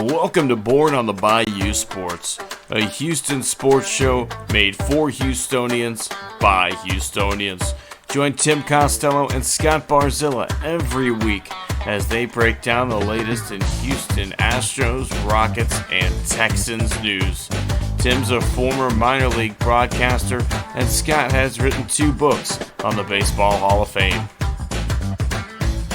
Welcome to Born on the Bayou Sports, a Houston sports show made for Houstonians by Houstonians. Join Tim Costello and Scott Barzilla every week as they break down the latest in Houston Astros, Rockets, and Texans news. Tim's a former minor league broadcaster, and Scott has written 2 books on the Baseball Hall of Fame.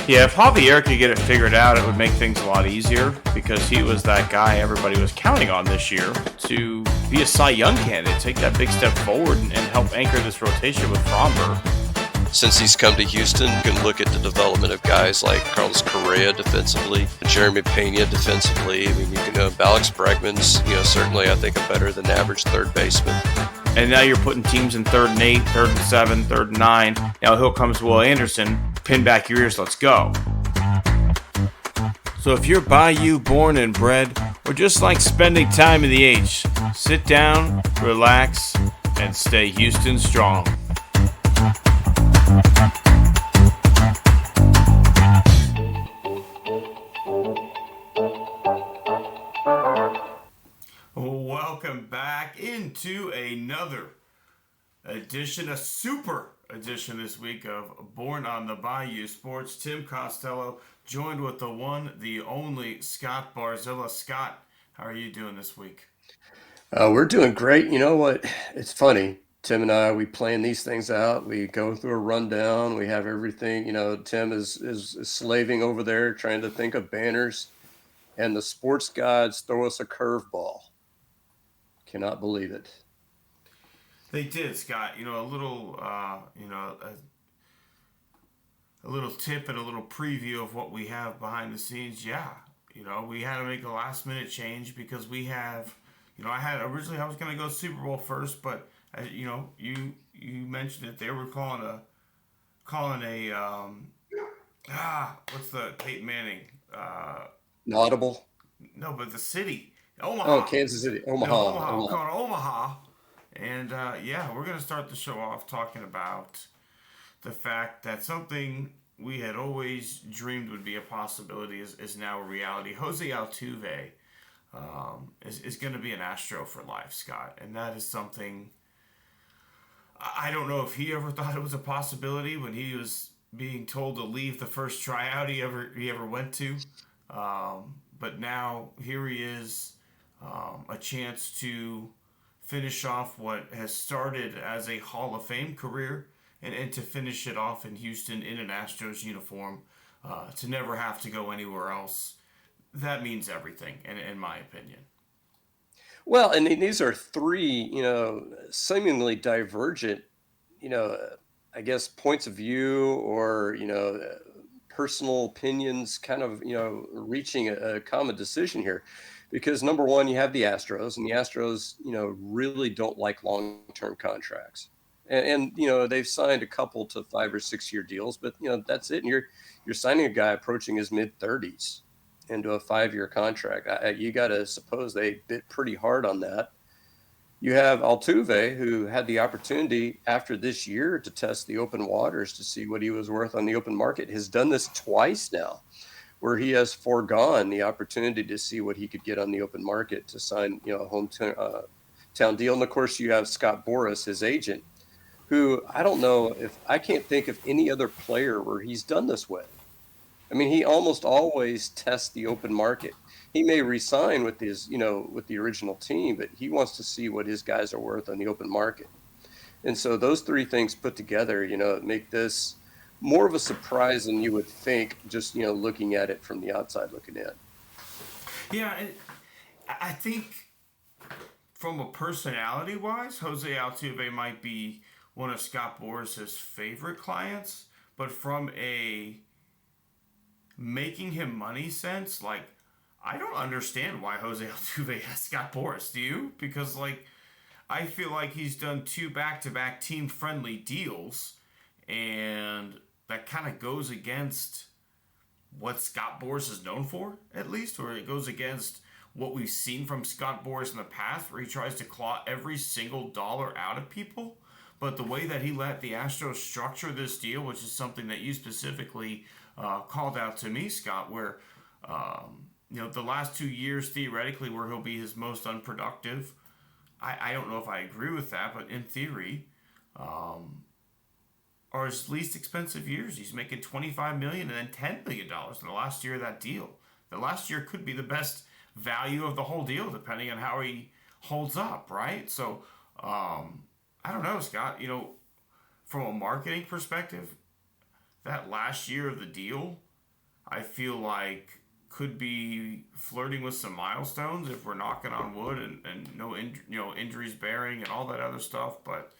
Yeah, if Javier could get it figured out, it would make things a lot easier because he was that guy everybody was counting on this year to be a Cy Young candidate, take that big step forward and help anchor this rotation with Fromber. Since he's come to Houston, you can look at the development of guys like Carlos Correa defensively, Jeremy Pena defensively. I mean, you can Alex Bregman's, certainly I think a better than average third baseman. And now you're putting teams in 3rd and 8, 3rd and 7, 3rd and 9. Now here comes Will Anderson. Pin back your ears, let's go. So if you're Bayou born and bred, or just like spending time in the H, sit down, relax, and stay Houston strong. Welcome back into another edition, a super edition this week of Born on the Bayou Sports. Tim Costello joined with the one, the only Scott Barzilla. Scott, how are you doing this week? We're doing great. You know what? It's funny. Tim and I, we plan these things out. We go through a rundown. We have everything. Tim is slaving over there trying to think of banners, and the sports gods throw us a curveball. Cannot believe it. They did, Scott. A little, a little tip and a little preview of what we have behind the scenes. Yeah, we had to make a last minute change because we have, I was going to go Super Bowl first, but you mentioned it. They were calling a, what's the Peyton Manning? Audible. No, but the city. Omaha. Oh, Kansas City. Omaha. No, Omaha. We're calling Omaha. And, we're going to start the show off talking about the fact that something we had always dreamed would be a possibility is now a reality. Jose Altuve is going to be an Astro for life, Scott. And that is something I don't know if he ever thought it was a possibility when he was being told to leave the first tryout he ever went to. But now here he is, a chance to finish off what has started as a Hall of Fame career and to finish it off in Houston in an Astros uniform, to never have to go anywhere else. That means everything, in my opinion. Well, and these are 3, seemingly divergent, I guess points of view or, personal opinions kind of, reaching a common decision here. Because number one, you have the Astros, and the Astros, really don't like long-term contracts, and they've signed a couple to 5 or 6 year deals, but that's it. And you're signing a guy approaching his mid-30s into a 5-year contract. You got to suppose they bit pretty hard on that. You have Altuve, who had the opportunity after this year to test the open waters to see what he was worth on the open market. Has done this twice now, where he has foregone the opportunity to see what he could get on the open market to sign, a hometown deal. And of course, you have Scott Boras, his agent, who I can't think of any other player where he's done this with. I mean, he almost always tests the open market. He may resign with his, with the original team, but he wants to see what his guys are worth on the open market. And so those 3 things put together, make this more of a surprise than you would think, just looking at it from the outside looking in. Yeah, I think from a personality wise, Jose Altuve might be one of Scott Boras' favorite clients, but from a making him money sense, I don't understand why Jose Altuve has Scott Boras. Do you? Because I feel like he's done 2 back-to-back team-friendly deals, and that kind of goes against what Scott Boras is known for, at least, or it goes against what we've seen from Scott Boras in the past, where he tries to claw every single dollar out of people. But the way that he let the Astros structure this deal, which is something that you specifically called out to me, Scott, where the last 2 years theoretically where he'll be his most unproductive. I don't know if I agree with that, but in theory, um, are his least expensive years. He's making 25 million and then $10 million in the last year of that deal. The last year could be the best value of the whole deal, depending on how he holds up, right? So, I don't know, Scott. From a marketing perspective, that last year of the deal, I feel like could be flirting with some milestones if we're knocking on wood and no injuries bearing and all that other stuff. But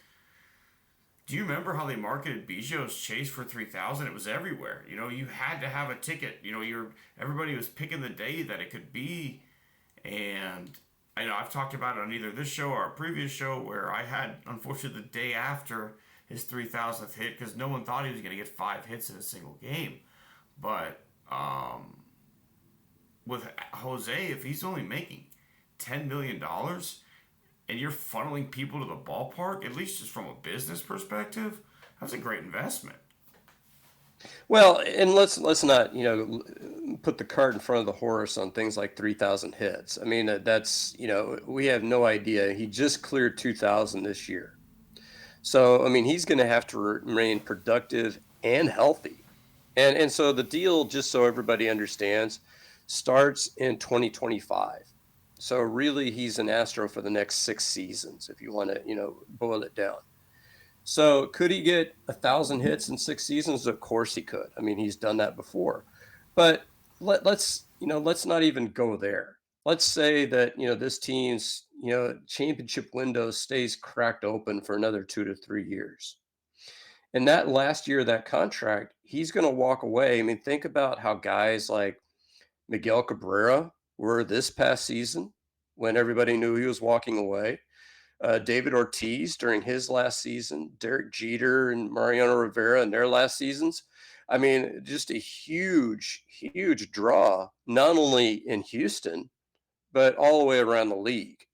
do you remember how they marketed Biggio's Chase for 3,000? It was everywhere. You had to have a ticket. Everybody was picking the day that it could be, and I know I've talked about it on either this show or a previous show where I had, unfortunately, the day after his 3,000th hit because no one thought he was going to get 5 hits in a single game. But with Jose, if he's only making $10 million and you're funneling people to the ballpark, at least just from a business perspective, that's a great investment. Well, and let's not put the cart in front of the horse on things like 3,000 hits. I mean, that's we have no idea. He just cleared 2,000 this year, so I mean he's going to have to remain productive and healthy, and so the deal, just so everybody understands, starts in 2025. So really, he's an Astro for the next 6 seasons, if you want to boil it down. So could he get 1,000 hits in 6 seasons? Of course he could. I mean, he's done that before. But let's not even go there. Let's say that this team's championship window stays cracked open for another 2 to 3 years. And that last year of that contract, he's going to walk away. I mean, think about how guys like Miguel Cabrera were this past season when everybody knew he was walking away. David Ortiz during his last season, Derek Jeter and Mariano Rivera in their last seasons. I mean, just a huge, huge draw, not only in Houston, but all the way around the league.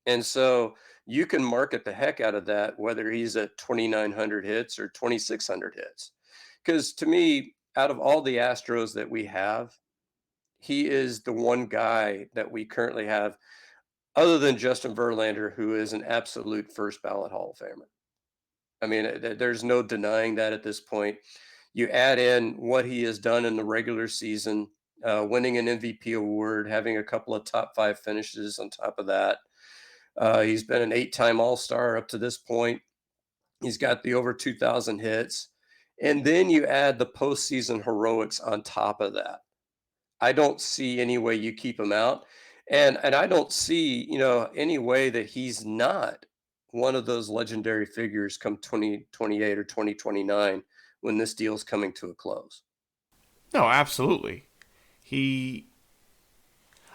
And so you can market the heck out of that, whether he's at 2,900 hits or 2,600 hits. Because to me, out of all the Astros that we have, he is the one guy that we currently have other than Justin Verlander, who is an absolute first ballot Hall of Famer. I mean, there's no denying that at this point. You add in what he has done in the regular season, winning an MVP award, having a couple of top 5 finishes on top of that. He's been an 8-time All-Star up to this point. He's got the over 2,000 hits. And then you add the postseason heroics on top of that. I don't see any way you keep him out. And I don't see, any way that he's not one of those legendary figures come 2028 or 2029 when this deal's coming to a close. No, absolutely. He,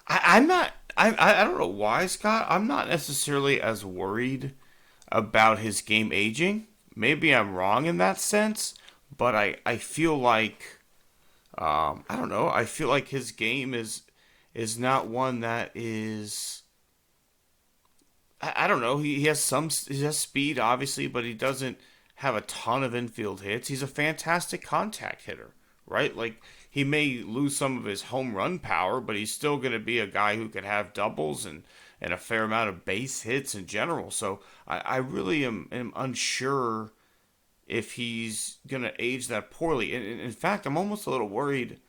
I'm not. I don't know why, Scott. I'm not necessarily as worried about his game aging. Maybe I'm wrong in that sense, but I feel like I don't know. I feel like his game is not one that is. I don't know. He has he has speed obviously, but he doesn't have a ton of infield hits. He's a fantastic contact hitter, right? Like he may lose some of his home run power, but he's still going to be a guy who can have doubles and a fair amount of base hits in general. So I really am unsure if he's going to age that poorly. And in fact, I'm almost a little worried.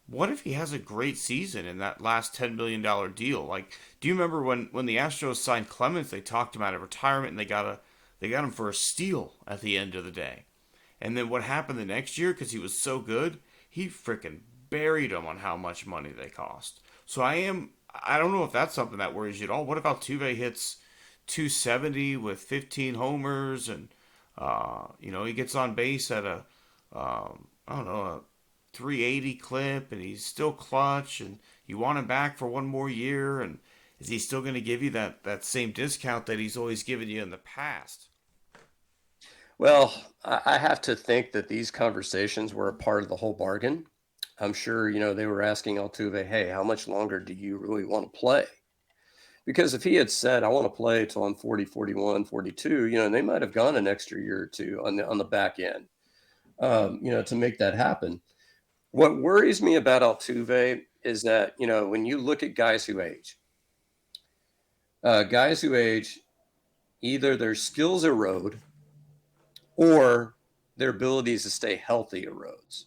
What if he has a great season in that last $10 million deal? Like, do you remember when the Astros signed Clemens? They talked him out of retirement, and they got him for a steal at the end of the day. And then what happened the next year? Because he was so good, he freaking buried him on how much money they cost. So I don't know if that's something that worries you at all. What if Altuve hits 270 with 15 homers, and he gets on base at I don't know, a 380 clip, and he's still clutch, and you want him back for one more year, and is he still going to give you that same discount that he's always given you in the past? Well, I have to think that these conversations were a part of the whole bargain. I'm sure, they were asking Altuve, hey, how much longer do you really want to play? Because if he had said, I want to play till I'm 40, 41, 42, they might have gone an extra year or two on the back end, to make that happen. What worries me about Altuve is that, when you look at guys who age, either their skills erode or their abilities to stay healthy erodes.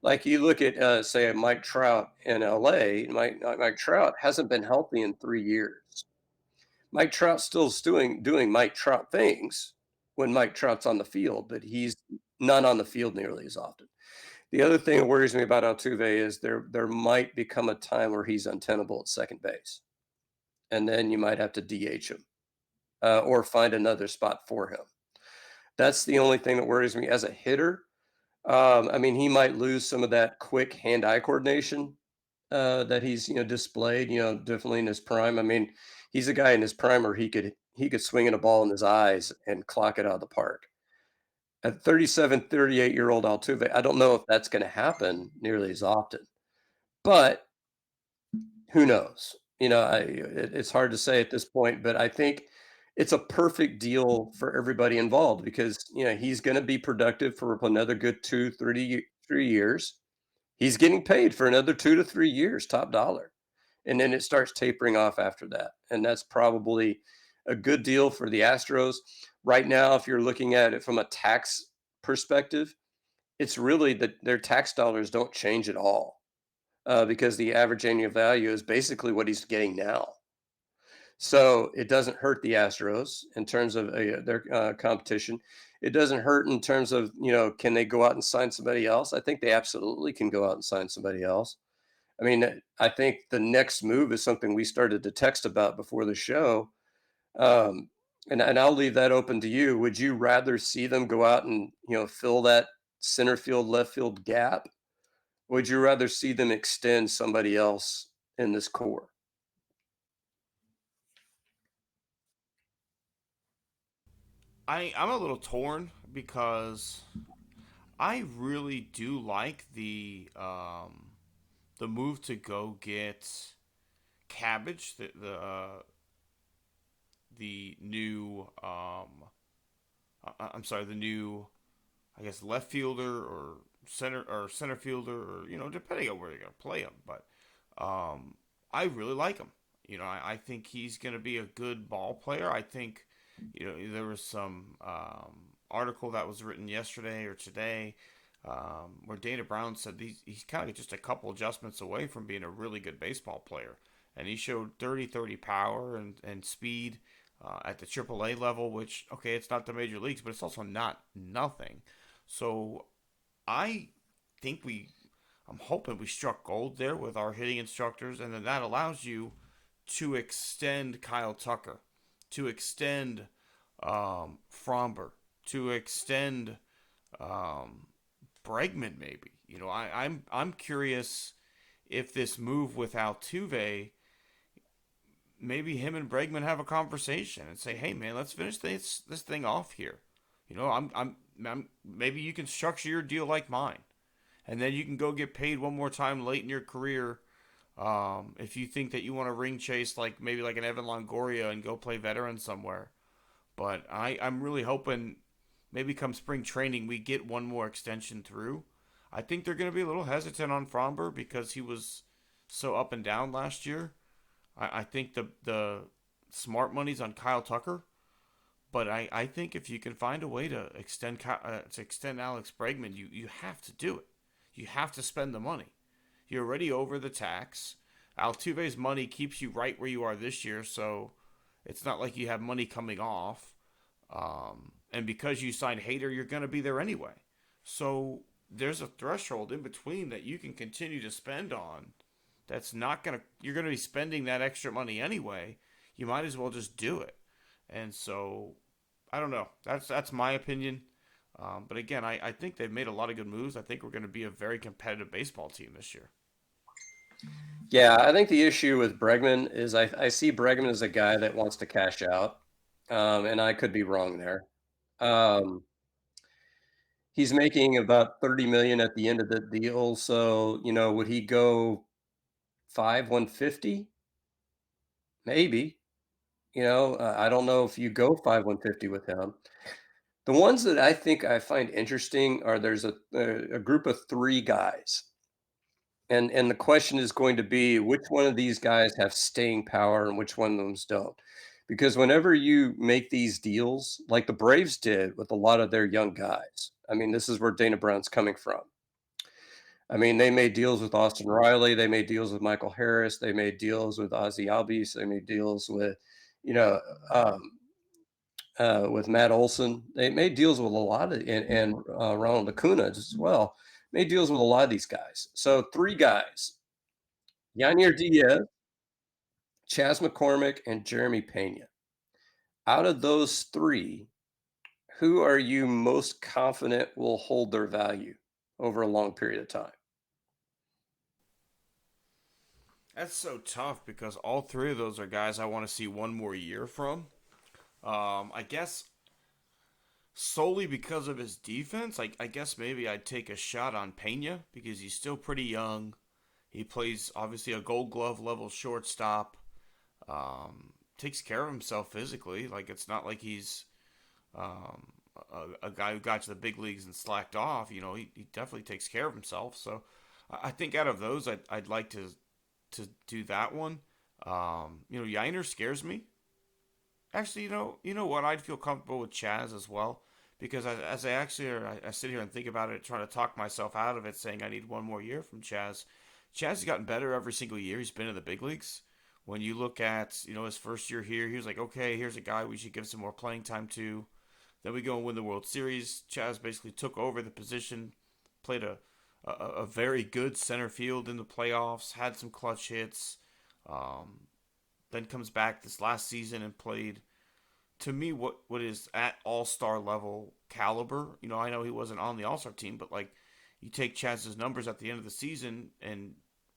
Like you look at, say, Mike Trout in LA, Mike Trout hasn't been healthy in 3 years. Mike Trout still's doing Mike Trout things when Mike Trout's on the field, but he's not on the field nearly as often. The other thing that worries me about Altuve is there might become a time where he's untenable at second base, and then you might have to DH him or find another spot for him. That's the only thing that worries me as a hitter. I mean, he might lose some of that quick hand-eye coordination that he's displayed. Definitely in his prime. I mean, he's a guy in his prime where he could swing at a ball in his eyes and clock it out of the park. At 37, 38-year-old Altuve, I don't know if that's going to happen nearly as often, but who knows? It's hard to say at this point, but I think it's a perfect deal for everybody involved because he's going to be productive for another good 3 years. He's getting paid for another 2 to 3 years, top dollar, and then it starts tapering off after that, and that's probably a good deal for the Astros right now. If you're looking at it from a tax perspective, it's really that their tax dollars don't change at all because the average annual value is basically what he's getting now. So it doesn't hurt the Astros in terms of their competition. It doesn't hurt in terms of, can they go out and sign somebody else? I think they absolutely can go out and sign somebody else. I mean, I think the next move is something we started to text about before the show. Um, and I'll leave that open to you. Would you rather see them go out and, fill that center field, left field gap? Would you rather see them extend somebody else in this core? I'm a little torn because I really do like the move to go get Cabbage, the new I'm sorry, the new, I guess, left fielder or center fielder, or depending on where you're gonna play him. But I really like him. I think he's gonna be a good ball player. I think there was some article that was written yesterday or today where Dana Brown said he's kind of just a couple adjustments away from being a really good baseball player. And he showed 30-30 power and speed at the AAA level, which, okay, it's not the major leagues, but it's also not nothing. So I think I'm hoping we struck gold there with our hitting instructors, and then that allows you to extend Kyle Tucker, to extend Fromber, to extend Bregman, maybe. I'm curious if this move with Altuve, maybe him and Bregman have a conversation and say, "Hey, man, let's finish this thing off here." Maybe you can structure your deal like mine, and then you can go get paid one more time late in your career. If you think that you want to ring chase like maybe like an Evan Longoria and go play veteran somewhere. But I'm really hoping maybe come spring training we get one more extension through. I think they're going to be a little hesitant on Fromber because he was so up and down last year. I think the smart money's on Kyle Tucker, but I think if you can find a way to extend Alex Bregman, you have to do it. You have to spend the money. You're already over the tax. Altuve's money keeps you right where you are this year, so it's not like you have money coming off. And because you signed Hader, you're going to be there anyway. So there's a threshold in between that you can continue to spend on. That's not going to, you're going to be spending that extra money anyway. You might as well just do it. And so, I don't know. That's my opinion. But again, I think they've made a lot of good moves. I think we're going to be a very competitive baseball team this year. Yeah, I think the issue with Bregman is I see Bregman as a guy that wants to cash out, and I could be wrong there. Um, he's making about 30 million at the end of the deal, so would he go 150? Maybe. I don't know if you go 150 with him. The ones that I think I find interesting are there's a group of three guys And the question is going to be which one of these guys have staying power and which one of them don't. Because whenever you make these deals, like the Braves did with a lot of their young guys, I mean, this is where Dana Brown's coming from. I mean, they made deals with Austin Riley, they made deals with Michael Harris, they made deals with Ozzy Albies, they made deals with, you know, um, with Matt Olson. They made deals with a lot of, and Ronald Acuna as well. Made deals with a lot of these guys. So three guys: Yainier Diaz, Chas McCormick, and Jeremy Pena. Out of those three, who are you most confident will hold their value over a long period of time? That's so tough because all three of those are guys I want to see one more year from. I guess solely because of his defense. I guess maybe I'd take a shot on Pena because he's still pretty young. He plays obviously a Gold Glove level shortstop. Takes care of himself physically. Like it's not like he's um, a guy who got to the big leagues and slacked off. You know, he definitely takes care of himself. So I think out of those, I'd like to do that one. Yainer scares me. Actually, you know what? I'd feel comfortable with Chaz as well because as I actually I sit here and think about it, trying to talk myself out of it, saying I need one more year from Chaz. Chaz has gotten better every single year he's been in the big leagues. When you look at his first year here, he was like, okay, here's a guy we should give some more playing time to. Then we go and win the World Series. Chaz basically took over the position, played a very good center field in the playoffs, had some clutch hits. Um, then comes back this last season and played to me what is at all star level caliber. I know he wasn't on the All Star team, but like you take Chaz's numbers at the end of the season and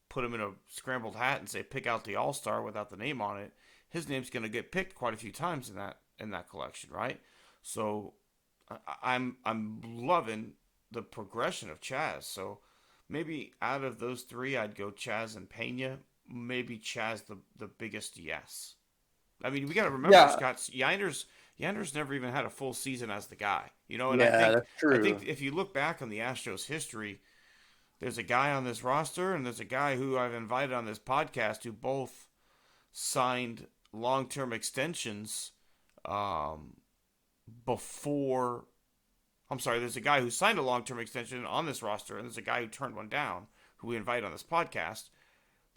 put him in a scrambled hat and say pick out the All Star without the name on it, his name's going to get picked quite a few times in that collection, right? So I'm loving the progression of Chaz. So maybe out of those three, I'd go Chaz and Pena. Maybe Chaz the biggest yes. I mean, we got to remember Yeah, Scott Yanders never even had a full season as the guy, and I yeah, think that's I true. think if you look back on the Astros history, there's a guy on this roster and there's a guy who I've invited on this podcast who both signed long-term extensions um, before. I'm sorry, there's a guy who signed a long-term extension on this roster, and there's a guy who turned one down, who we invite on this podcast,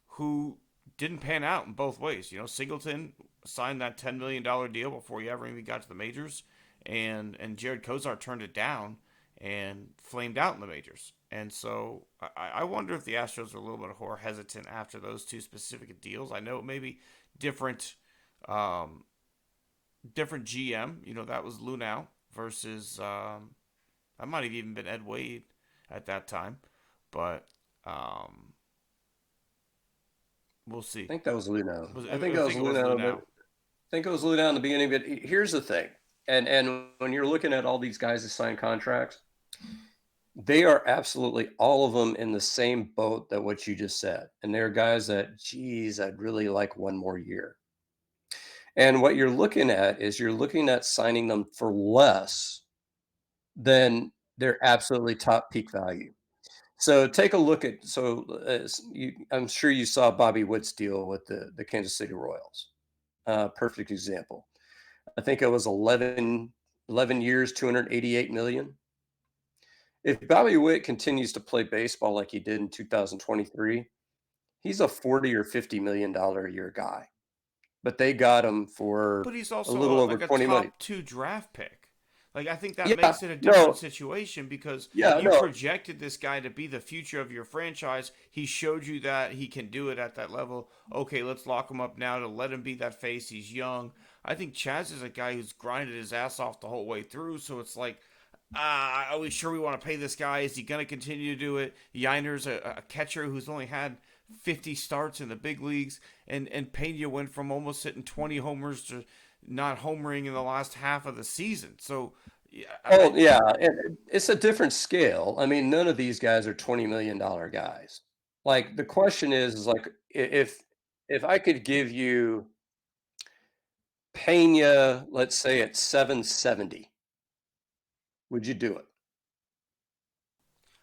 who didn't pan out in both ways. Singleton signed that $10 million deal before he ever even got to the majors, and Jared Kozar turned it down and flamed out in the majors. And so I wonder if the Astros are a little bit more hesitant after those two specific deals. I know it may be different, um, different GM. That was Lunau versus that might have even been Ed Wade at that time, but um, we'll see. I think that was Luno. Was I I think that was think it was Luno, but Lunau. I think it was Luno in the beginning. But here's the thing, and when you're looking at all these guys that sign contracts, they are absolutely all of them in the same boat that what you just said. And they're guys that, geez, I'd really like one more year. And what you're looking at is you're looking at signing them for less than their absolutely top peak value. So take a look at I'm sure you saw Bobby Witt's deal with the Kansas City Royals. Perfect example. I think it was 11 years, 288 million. If Bobby Witt continues to play baseball like he did in 2023, he's a 40 or 50 million dollar a year guy. But they got him for But he's a also little over like a 20 million. top two draft pick. Like I think that Yeah, makes it a different no, situation because yeah, you no. projected this guy to be the future of your franchise. He showed you that he can do it at that level. Okay, let's lock him up now to let him be that face. He's young. I think Chaz is a guy who's grinded his ass off the whole way through. So it's like, are we sure we want to pay this guy? Is he going to continue to do it? Yiner's a catcher who's only had 50 starts in the big leagues, and Pena went from almost hitting 20 homers to not homering in the last half of the season. So, yeah, Oh, yeah, it's a different scale. I mean, none of these guys are $20 million guys. Like the question is like if I could give you Pena, let's say at 770, would you do it?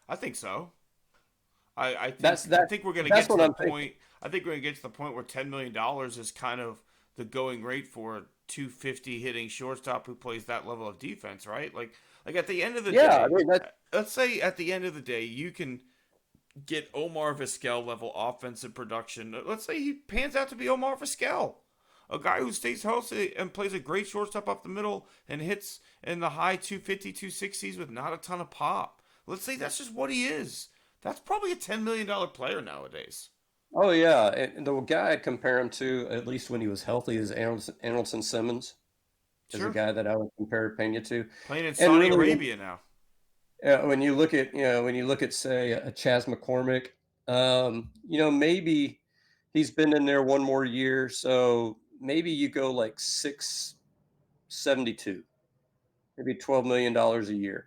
I think so. That's I that think we're gonna that's get to what the I'm thinking. point. I think we're gonna get to the point where $10 million is kind of the going rate for a 250 hitting shortstop who plays that level of defense, right? Like at the end of the Yeah, I day, mean that. let's say at the end of the day you can get Omar Vizquel level offensive production. Let's say he pans out to be Omar Vizquel, a guy who stays healthy and plays a great shortstop up the middle and hits in the high 250, 260s with not a ton of pop. Let's say that's just what he is. That's probably a $10 million player nowadays. Oh yeah, and the guy I compare him to, at least when he was healthy, is Anderson Simmons, is a Sure. guy that I would compare Pena to. Playing in And Saudi really, Arabia now. when you look at when you look at say a Chas McCormick, maybe he's been in there one more year, so maybe you go like 672, maybe $12 million a year.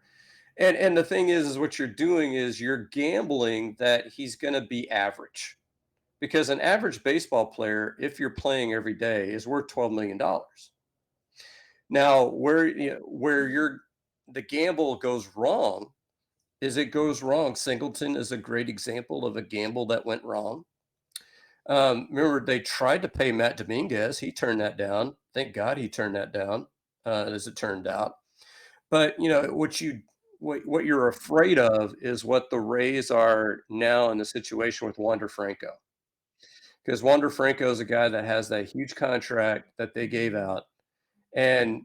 And the thing is what you're doing is you're gambling that he's going to be average, because an average baseball player, if you're playing every day, is worth $12 million. Now, where the gamble goes wrong is it goes wrong. Singleton is a great example of a gamble that went wrong. Remember, they tried to pay Matt Dominguez. He turned that down. Thank God he turned that down, as it turned out. But what you're afraid of is what the Rays are now in the situation with Wander Franco, because Wander Franco is a guy that has that huge contract that they gave out, and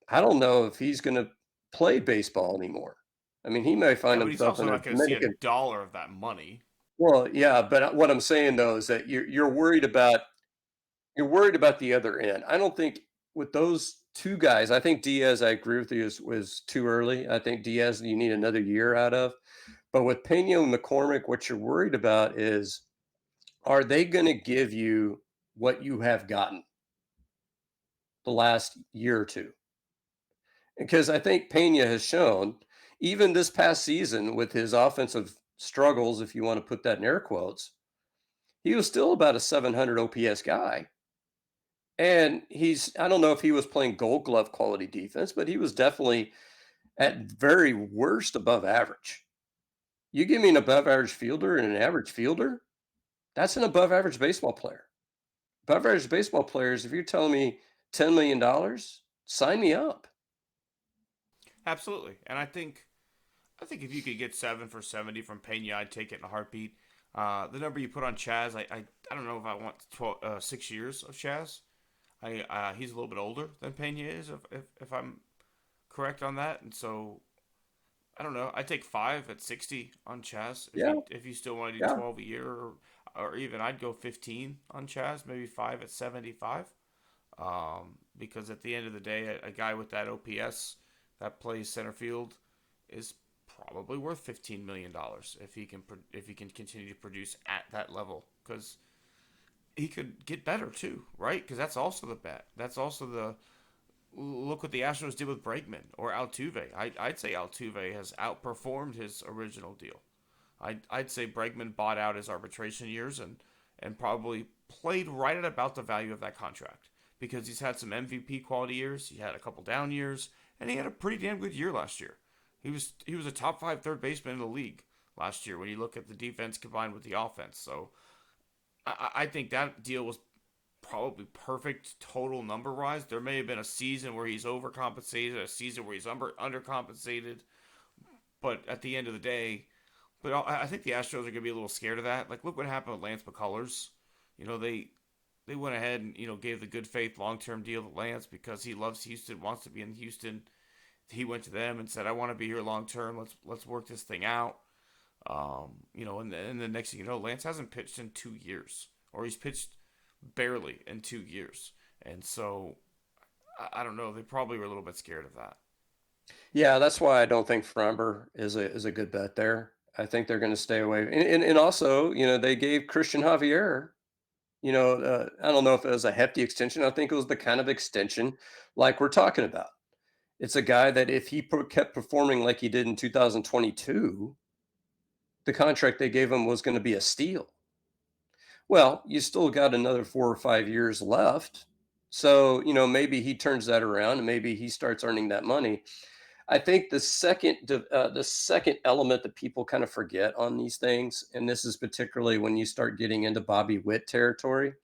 I don't know if he's going to play baseball anymore. I mean, he may Yeah, find but he's himself also in a not going to see a Dominican. dollar of that money. Well, yeah, but what I'm saying though is that you're worried about the other end. I don't think with those two guys. I think Diaz, I agree with you, was too early. I think Diaz, you need another year out of. But with Pena and McCormick, what you're worried about is, are they going to give you what you have gotten the last year or two? Because I think Pena has shown, even this past season with his offensive struggles, if you want to put that in air quotes, he was still about a 700 OPS guy. And I don't know if he was playing gold glove quality defense, but he was definitely at very worst above average. You give me an above average fielder and an average fielder, that's an above average baseball player. Above average baseball players, if you're telling me $10 million, sign me up. Absolutely, and I think if you could get 7 for 70 from Pena, I'd take it in a heartbeat. The number you put on Chaz, I don't know if I want 6 years of Chaz. He's a little bit older than Pena is, if I'm correct on that, and so I don't know. I take 5 at 60 on Chaz. Yeah, If you still want to do yeah. 12 a year, or even I'd go 15 on Chaz, maybe 5 at 75. Because at the end of the day, a guy with that OPS that plays center field is probably worth $15 million if he can continue to produce at that level. Because he could get better too, right? Because that's also the bet. That's also the look what the Astros did with Bregman or Altuve. I'd say Altuve has outperformed his original deal. I'd say Bregman bought out his arbitration years and probably played right at about the value of that contract, because he's had some MVP quality years. He had a couple down years, and he had a pretty damn good year last year. He was a top 5 third baseman in the league last year when you look at the defense combined with the offense. So I think that deal was probably perfect total number wise. There may have been a season where he's overcompensated, a season where he's undercompensated, but at the end of the day, but I think the Astros are going to be a little scared of that. Like, look what happened with Lance McCullers. They went ahead and gave the good faith long term deal to Lance because he loves Houston, wants to be in Houston. He went to them and said, "I want to be here long term. Let's work this thing out." And the next thing you know, Lance hasn't pitched in 2 years, or he's pitched barely in 2 years, and so I don't know. They probably were a little bit scared of that. Yeah, that's why I don't think Framber is a good bet there. I think they're going to stay away. And also, they gave Christian Javier, I don't know if it was a hefty extension. I think it was the kind of extension like we're talking about. It's a guy that if he kept performing like he did in 2022, the contract they gave him was going to be a steal. Well, you still got another 4 or 5 years left. So, maybe he turns that around and maybe he starts earning that money. I think the second element that people kind of forget on these things, and this is particularly when you start getting into Bobby Witt territory,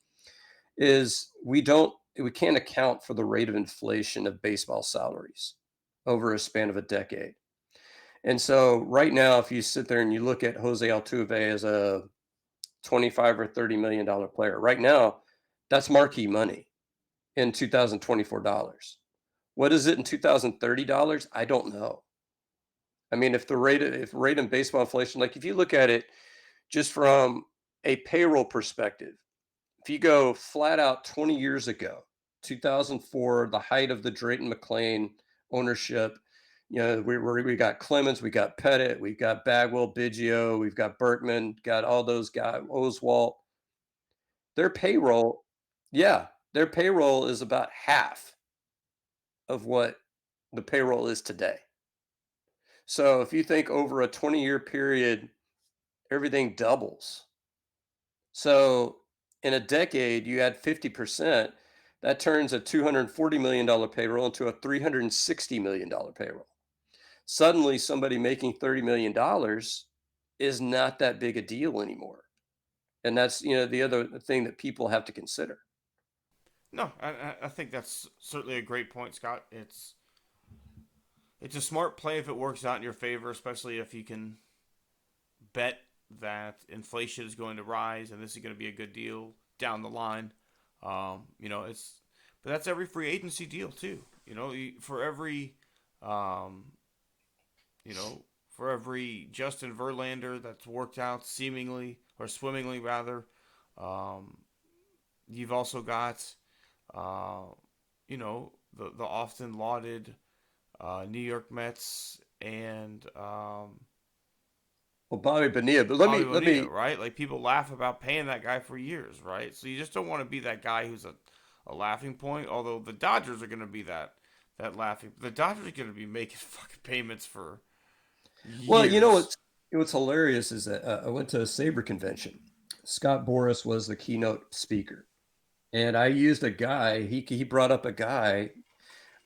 is we can't account for the rate of inflation of baseball salaries over a span of a decade. And so right now, if you sit there and you look at Jose Altuve as a 25 or $30 million player, right now, that's marquee money in 2024 dollars. What is it in 2030 dollars? I don't know. I mean, if rate in baseball inflation, like if you look at it just from a payroll perspective, if you go flat out 20 years ago, 2004, the height of the Drayton McLean ownership, we got Clemens, we got Pettit, we've got Bagwell, Biggio, we've got Berkman, got all those guys, Oswalt. Their payroll, yeah, their payroll is about half of what the payroll is today. So if you think over a 20-year period, everything doubles. So in a decade, you add 50%, that turns a $240 million payroll into a $360 million payroll. Suddenly, somebody making $30 million is not that big a deal anymore. And that's, the other thing that people have to consider. No, I think that's certainly a great point, Scott. It's a smart play if it works out in your favor, especially if you can bet that inflation is going to rise and this is going to be a good deal down the line. It's but that's every free agency deal too. For every for every Justin Verlander that's worked out seemingly or swimmingly rather, you've also got the often lauded New York Mets and Well, Bobby Bonilla, but Bobby Bonilla, right? Like people laugh about paying that guy for years, right? So you just don't want to be that guy who's a laughing point. Although the Dodgers are going to be that laughing. The Dodgers are going to be making fucking payments for years. Well, what's hilarious is that I went to a Sabre convention. Scott Boras was the keynote speaker, and I used a guy. He brought up a guy.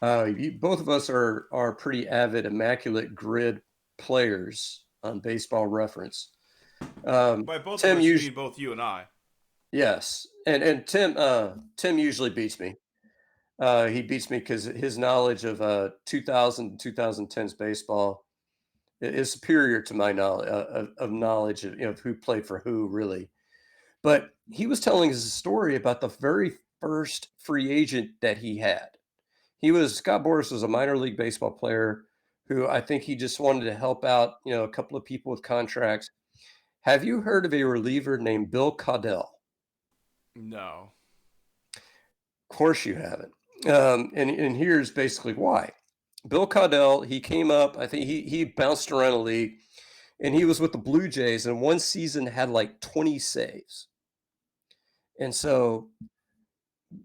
Both of us are pretty avid Immaculate Grid players on Baseball Reference. By both Tim of us, you mean both you and I. Yes, and Tim usually beats me. He beats me because his knowledge of 2000 2010s baseball is superior to my knowledge of knowledge of who played for who really. But he was telling us a story about the very first free agent that he had. Scott Boras was a minor league baseball player who I think he just wanted to help out, a couple of people with contracts. Have you heard of a reliever named Bill Caudell? No. Of course you haven't. And here's basically why. Bill Caudell, he came up, I think he bounced around the league, and he was with the Blue Jays, and one season had like 20 saves. And so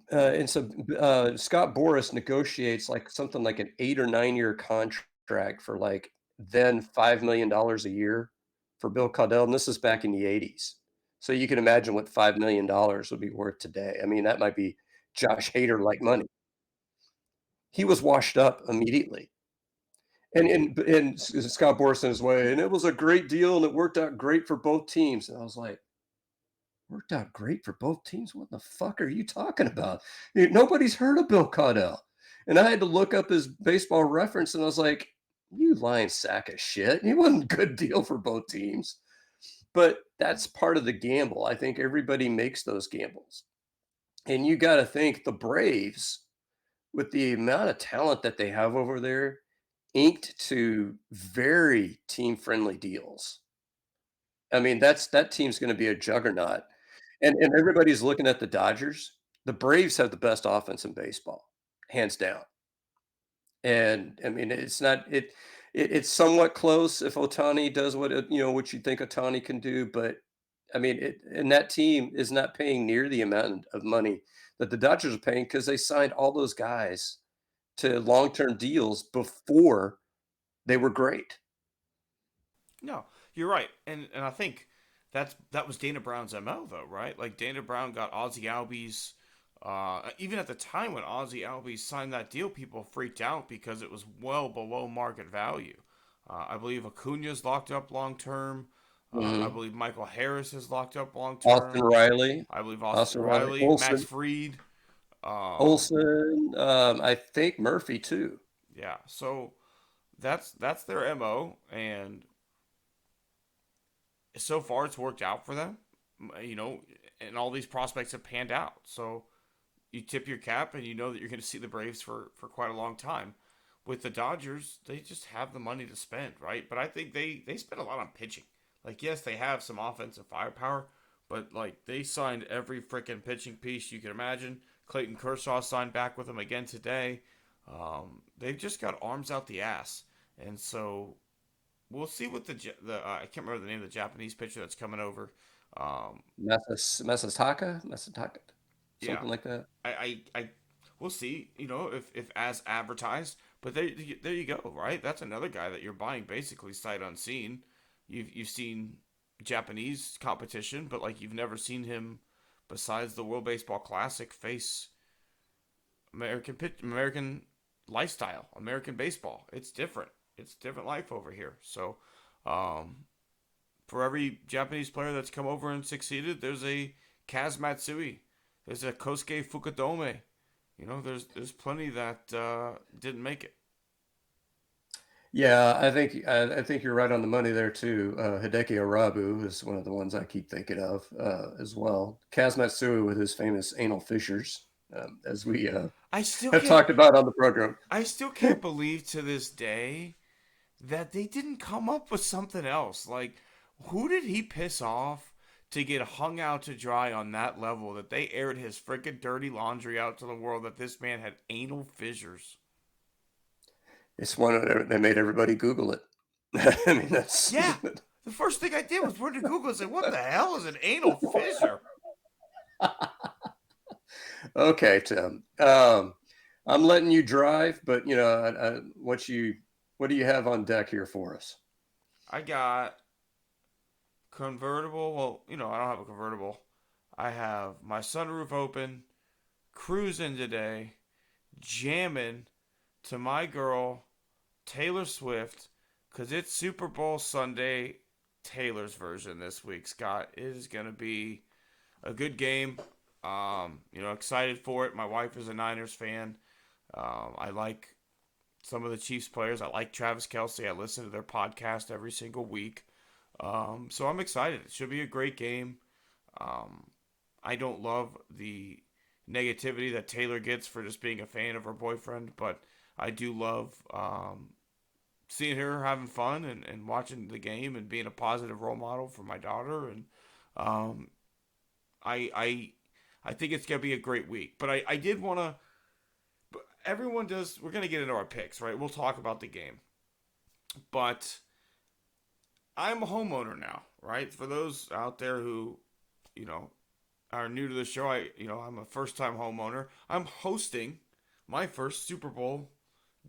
Scott Boras negotiates like something like an 8 or 9 year contract for like then $5 million a year for Bill Caudell. And this is back in the 80s. So you can imagine what $5 million would be worth today. I mean, that might be Josh Hader like money. He was washed up immediately. And Scott Boras in his way, and it was a great deal, and it worked out great for both teams. And I was like, worked out great for both teams? What the fuck are you talking about? Nobody's heard of Bill Caudell. And I had to look up his Baseball Reference, and I was like, you lying sack of shit. It wasn't a good deal for both teams. But that's part of the gamble. I think everybody makes those gambles. And you got to think the Braves, with the amount of talent that they have over there, inked to very team-friendly deals. I mean, that team's going to be a juggernaut. And everybody's looking at the Dodgers. The Braves have the best offense in baseball, hands down. And I mean, it's somewhat close if Ohtani does what you think Ohtani can do, but I mean, and that team is not paying near the amount of money that the Dodgers are paying because they signed all those guys to long-term deals before they were great. No, you're right, and I think that was Dana Brown's MO though, right? Like Dana Brown got Ozzie Albies Even at the time when Ozzy Albies signed that deal, people freaked out because it was well below market value. I believe Acuna's locked up long term. I Hmm. believe Michael Harris is locked up long Austin term. Riley, I believe Austin Austin Riley, Riley, Max Olson, Fried. Um, Olson. I think Murphy too. yeah, so that's their mo, and so far it's worked out for them. You know, and all these prospects have panned out. So you tip your cap, and you know that you're going to see the Braves for quite a long time. With the Dodgers, they just have the money to spend, right? But I think they spend a lot on pitching. Like, yes, they have some offensive firepower, but like they signed every freaking pitching piece you can imagine. Clayton Kershaw signed back with them again today. They've just got arms out the ass, and so we'll see what the I can't remember the name of the Japanese pitcher that's coming over. Um, Masataka, yeah, something like that. I we'll see. You know, if as advertised. But there you go. Right, that's another guy that you're buying basically sight unseen. You've seen Japanese competition, but like you've never seen him besides the World Baseball Classic face American lifestyle, American baseball. It's different. It's different life over here. So, um, for every Japanese player that's come over and succeeded, there's a Kaz Matsui, there's a Kosuke Fukudome. You know, there's plenty that didn't make it. Yeah, I think you're right on the money there too. Hideki Arabu is one of the ones I keep thinking of as well. Kaz Matsui with his famous anal fissures, as we I still have can't talked about on the program. I still can't believe to this day that they didn't come up with something else. Like, who did he piss off to get hung out to dry on that level that they aired his freaking dirty laundry out to the world that this man had anal fissures? It's one of they made everybody Google it. I mean, that's Yeah. The first thing I did was run to Google and say, what the hell is an anal fissure? okay, Tim. I'm letting you drive, but what do you have on deck here for us? I got convertible. Well, you know, I don't have a convertible. I have my sunroof open, cruising today, jamming to my girl, Taylor Swift, because it's Super Bowl Sunday, Taylor's version this week, Scott. It is going to be a good game. You know, excited for it. My wife is a Niners fan. I like some of the Chiefs players. I like Travis Kelsey. I listen to their podcast every single week. So I'm excited. It should be a great game. Um, I don't love the negativity that Taylor gets for just being a fan of her boyfriend, but I do love seeing her having fun and watching the game and being a positive role model for my daughter. And um, I, I I think it's gonna be a great week. But I did want to. Everyone does. We're gonna get into our picks, right? We'll talk about the game, but I'm a homeowner now, right? For those out there who, you know, are new to the show, I'm a first time homeowner. I'm hosting my first Super Bowl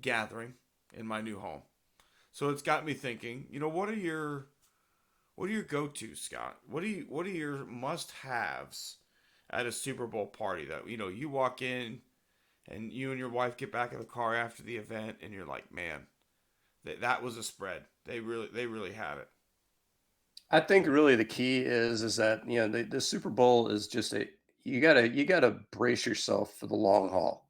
gathering in my new home. So it's got me thinking, what are your go-tos, Scott? What are your must-haves at a Super Bowl party that, you walk in and you and your wife get back in the car after the event and you're like, "Man, that was a spread. They really had it." I think really the key is that the Super Bowl is just you gotta brace yourself for the long haul.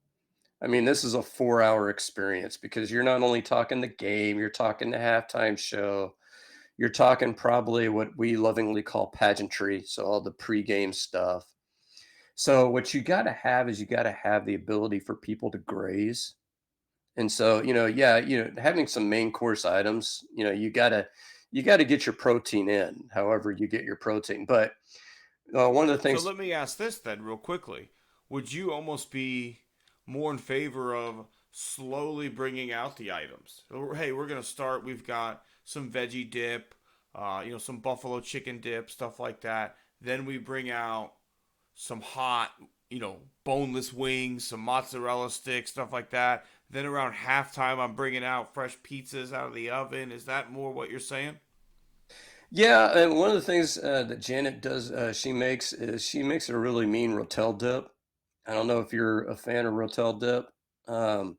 I mean, this is a 4-hour experience because you're not only talking the game, you're talking the halftime show, you're talking probably what we lovingly call pageantry, so all the pregame stuff. So what you got to have is you got to have the ability for people to graze. And so, yeah, having some main course items, you got to get your protein in, however you get your protein. But one of the So things, let me ask this then, real quickly. Would you almost be more in favor of slowly bringing out the items? Hey, we're gonna start. We've got some veggie dip, some buffalo chicken dip, stuff like that. Then we bring out some hot, boneless wings, some mozzarella sticks, stuff like that. Then around halftime, I'm bringing out fresh pizzas out of the oven. Is that more what you're saying? yeah, and one of the things that Janet does, she makes a really mean rotel dip. I don't know if you're a fan of Rotel dip, um,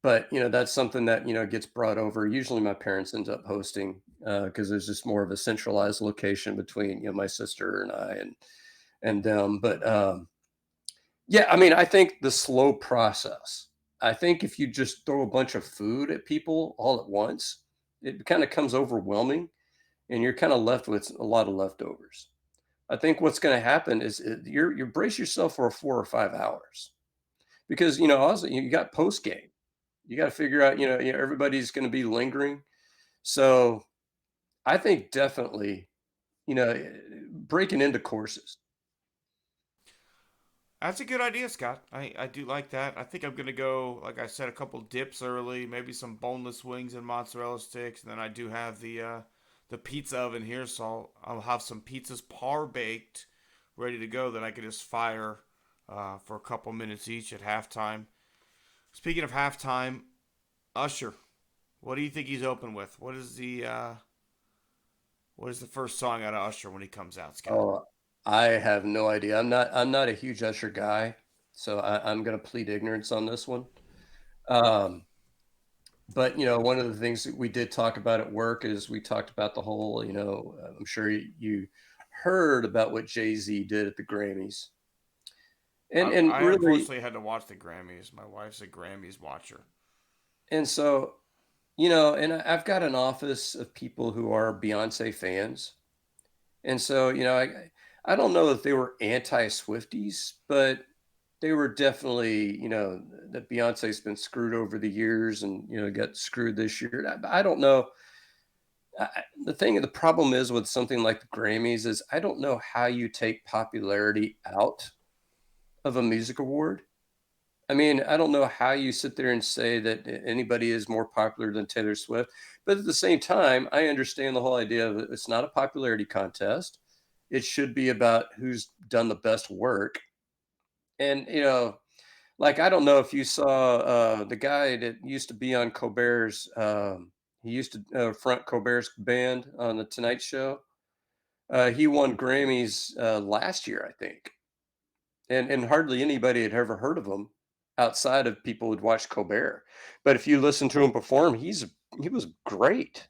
but that's something that gets brought over. Usually, my parents end up hosting because there's just more of a centralized location between my sister and I and them. But yeah, I mean, I think the slow process. I think if you just throw a bunch of food at people all at once, it kind of comes overwhelming, and you're kind of left with a lot of leftovers. I think what's going to happen is you brace yourself for 4 or 5 hours because also you got post game. You got to figure out everybody's going to be lingering. So I think definitely breaking into courses. That's a good idea, Scott. I do like that. I think I'm gonna go, like I said, a couple dips early, maybe some boneless wings and mozzarella sticks, and then I do have the pizza oven here, so I'll have some pizzas par baked, ready to go that I could just fire for a couple minutes each at halftime. Speaking of halftime, Usher, what do you think he's open with? What is the first song out of Usher when he comes out, Scott? Oh, I have no idea. I'm not a huge Usher guy, so I'm going to plead ignorance on this one. Um, but one of the things that we did talk about at work is we talked about the whole. I'm sure you heard about what Jay-Z did at the Grammys, and I really, unfortunately had to watch the Grammys. My wife's a Grammys watcher. and so and I've got an office of people who are Beyonce fans. And so, I don't know that they were anti-Swifties, but they were definitely, that Beyonce's been screwed over the years and, got screwed this year. I don't know. The problem is with something like the Grammys is I don't know how you take popularity out of a music award. I mean, I don't know how you sit there and say that anybody is more popular than Taylor Swift. But at the same time, I understand the whole idea of it's not a popularity contest. It should be about who's done the best work. And, like, I don't know if you saw the guy that used to be on Colbert's, he used to front Colbert's band on the Tonight Show. He won Grammys last year, I think, and hardly anybody had ever heard of him outside of people who'd watched Colbert. But if you listen to him perform, he was great.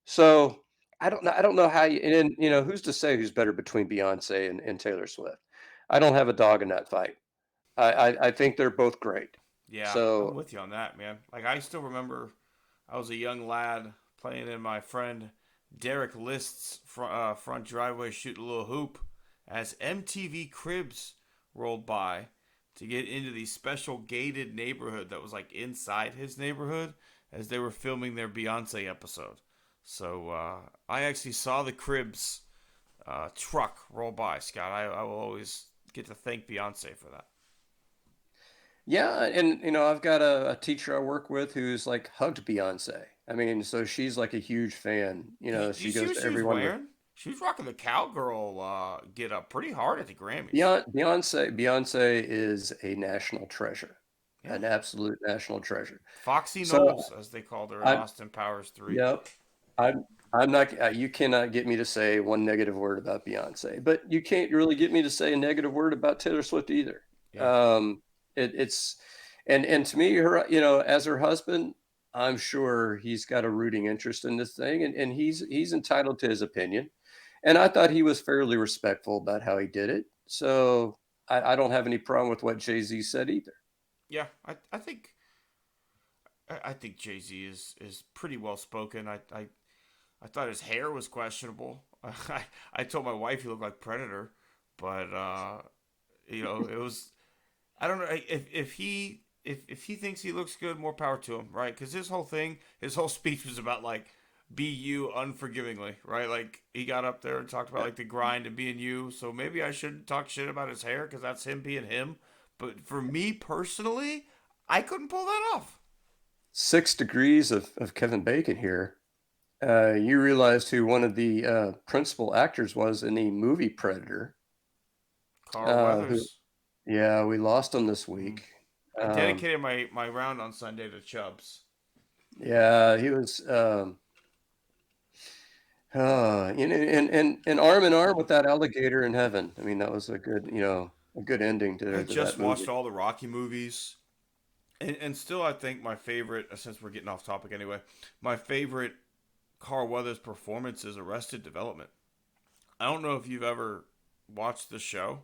So I don't know how you and then, who's to say who's better between Beyonce and Taylor Swift? I don't have a dog in that fight. I think they're both great. Yeah, I'm So with you on that, man. Like I still remember, I was a young lad playing in my friend Derek List's front driveway, shooting a little hoop, as MTV Cribs rolled by to get into the special gated neighborhood that was like inside his neighborhood as they were filming their Beyonce episode. So I actually saw the Cribs truck roll by, Scott. I will always get to thank Beyonce for that. yeah, and I've got a teacher I work with who's like hugged Beyonce. I mean, so she's like a huge fan. Did you She see goes what to she was every one of the wearing? She was rocking the cowgirl get up pretty hard at the Grammys. Beyonce is a national treasure, Yeah. an absolute national treasure. Foxy So Knowles, as they called her in I, Austin Powers 3. yep, I'm not. You cannot get me to say one negative word about Beyonce, but you can't really get me to say a negative word about Taylor Swift either. Yeah. Um, it's and to me, her, as her husband, I'm sure he's got a rooting interest in this thing, and he's entitled to his opinion. And I thought he was fairly respectful about how he did it. So I don't have any problem with what Jay-Z said either. Yeah, I think Jay Z is pretty well spoken. I thought his hair was questionable. I told my wife he looked like Predator, but it was I don't know if he thinks he looks good, more power to him, right? Because his whole speech was about like be you unforgivingly, right? Like he got up there and talked about like the grind and being you. So maybe I shouldn't talk shit about his hair because that's him being him. But for me personally, I couldn't pull that off. 6 degrees of Kevin Bacon here. You realized who one of the principal actors was in the movie Predator. Carl Who, Weathers. yeah, we lost him this Mm. week. I Um, dedicated my round on Sunday to Chubbs. yeah, he was, and arm in arm with that alligator in heaven. I mean, that was a good. A good ending I to that just watched movie. all the Rocky movies, and still I think my favorite, since we're getting off topic anyway, my favorite Carl Weathers performance is Arrested Development. I don't know if you've ever watched the show,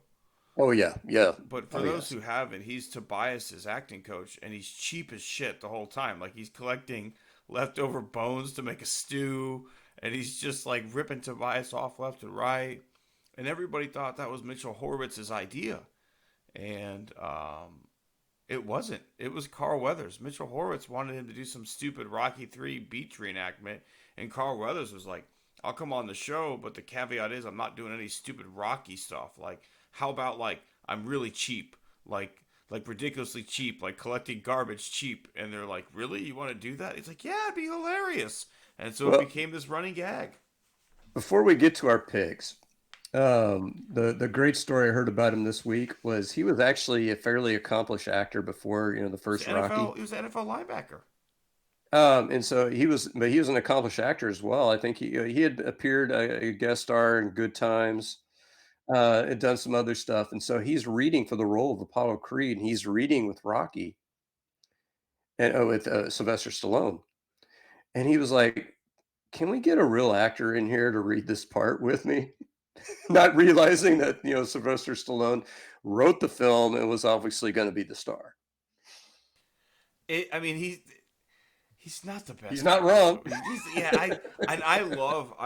Oh yeah, yeah. but for Oh those yes. who haven't, he's Tobias's acting coach, and he's cheap as shit the whole time. Like he's collecting leftover bones to make a stew, and he's just like ripping Tobias off left and right. And everybody thought that was Mitchell Horowitz's idea, and it wasn't. It was Carl Weathers. Mitchell Horowitz wanted him to do some stupid Rocky 3 beach reenactment, and Carl Weathers was like, "I'll come on the show, but the caveat is I'm not doing any stupid Rocky stuff. Like, how about like I'm really cheap, like ridiculously cheap, like collecting garbage cheap." And they're like, "Really? You want to do that?" It's like, "Yeah, it'd be hilarious." And so it Well, became this running gag. before we get to our picks, the great story I heard about him this week was he was actually a fairly accomplished actor before the He was first an NFL. Rocky. He was an NFL linebacker. And so but he was an accomplished actor as well. I think he had appeared a guest star in Good Times, had done some other stuff, and so he's reading for the role of Apollo Creed, and he's reading with Rocky and with Sylvester Stallone, and he was like, "Can we get a real actor in here to read this part with me?" Not realizing that Sylvester Stallone wrote the film and was obviously going to be the star. I mean, he's not the He's best not actor wrong. though. Yeah, I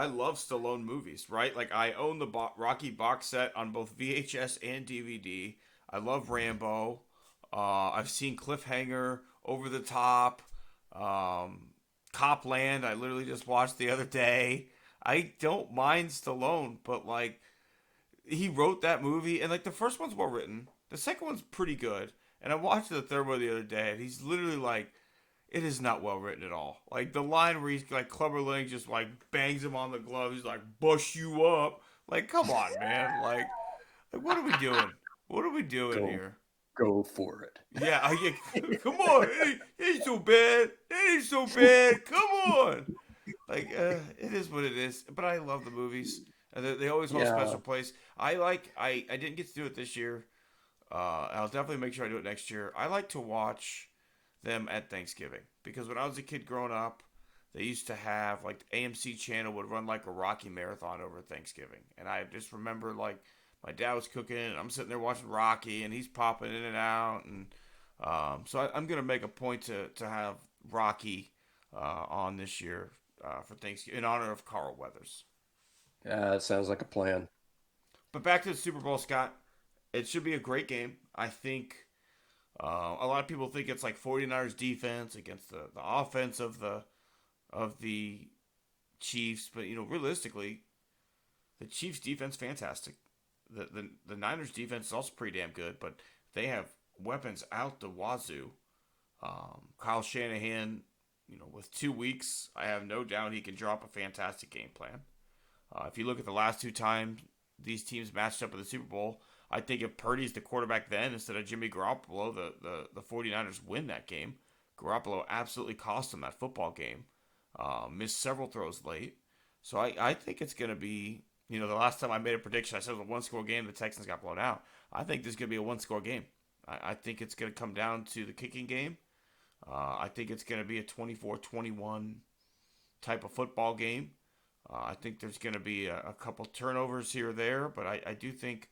love Stallone movies, right? Like I own the Rocky box set on both VHS and DVD. I love Rambo. I've seen Cliffhanger, Over the Top, um, Copland. I literally just watched the other day. I don't mind Stallone, but like he wrote that movie, and like the first one's well written, the second one's pretty good, and I watched the third one the other day, and he's literally like it is not well written at all. Like the line where he's like Clubber Lang just like bangs him on the glove. He's like, "Bust you up." Like, come on, man. Like what are we doing? What are we doing Go here? go for it. Yeah, come on. It ain't so bad. It ain't so bad. Come on. Like, it is what it is. But I love the movies. They always hold a Yeah. special place. I didn't get to do it this year. I'll definitely make sure I do it next year. I like to watch them at Thanksgiving because when I was a kid growing up, they used to have like the AMC channel would run like a Rocky marathon over Thanksgiving, and I just remember like my dad was cooking, and I'm sitting there watching Rocky, and he's popping in and out, and so I'm gonna make a point to have Rocky on this year for Thanksgiving in honor of Carl Weathers. Yeah, it sounds like a plan. But back to the Super Bowl, Scott. It should be a great game. I think a lot of people think it's like 49ers defense against the offense of the Chiefs, but realistically, the Chiefs defense fantastic. The Niners defense is also pretty damn good, but they have weapons out the wazoo. Kyle Shanahan, with 2 weeks, I have no doubt he can drop a fantastic game plan. If you look at the last two times these teams matched up in the Super Bowl, I think if Purdy's the quarterback then instead of Jimmy Garoppolo, the 49ers win that game. Garoppolo absolutely cost them that football game. Missed several throws late. So I think it's going to be, the last time I made a prediction, I said it was a one-score game. The Texans got blown out. I think this is going to be a one-score game. I think it's going to come down to the kicking game. I think it's going to be a 24-21 type of football game. I think there's going to be a couple turnovers here or there, but I do think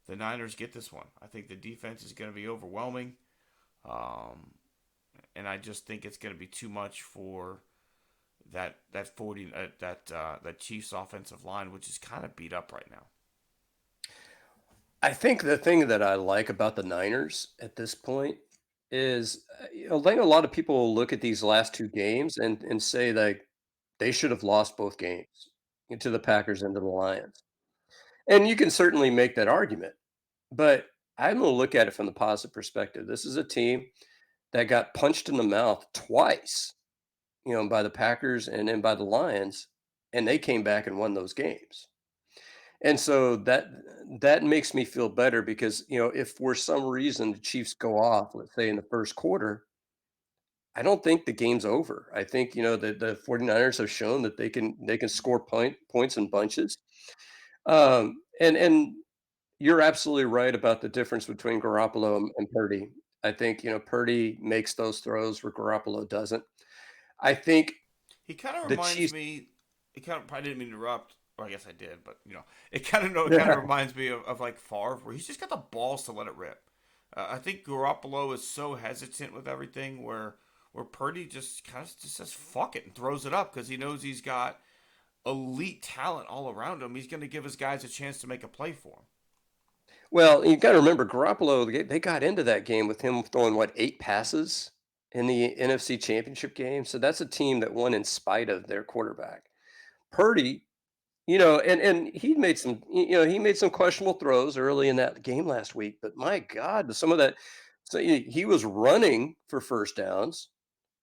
the Niners get this one. I think the defense is going to be overwhelming, um, and I just think it's going to be too much for that Chiefs offensive line, which is kind of beat up right now. I think the thing that I like about the Niners at this point is, I think a lot of people will look at these last two games and say that they should have lost both games to the Packers and to the Lions. And you can certainly make that argument, but I'm going to look at it from the positive perspective. This is a team that got punched in the mouth twice, by the Packers and then by the Lions, and they came back and won those games. And so that makes me feel better because, if for some reason the Chiefs go off, let's say in the first quarter, I don't think the game's over. I think, the 49ers have shown that they can score points in bunches. And You're absolutely right about the difference between Garoppolo and Purdy. I think, Purdy makes those throws where Garoppolo doesn't. I think He kind of the reminds Chiefs. me. It kind of. I didn't mean to interrupt, or I guess I did, but it kind of It kind of Yeah. reminds me of like Favre, where he's just got the balls to let it rip. I think Garoppolo is so hesitant with everything, where Purdy just kind of just says fuck it and throws it up because he knows he's got elite talent all around him. He's going to give his guys a chance to make a play for him. Well, you got to remember Garoppolo. They got into that game with him throwing what 8 passes in the NFC Championship game. So that's a team that won in spite of their quarterback. Purdy, and he made some questionable throws early in that game last week. But my God, some of that. So he was running for first downs.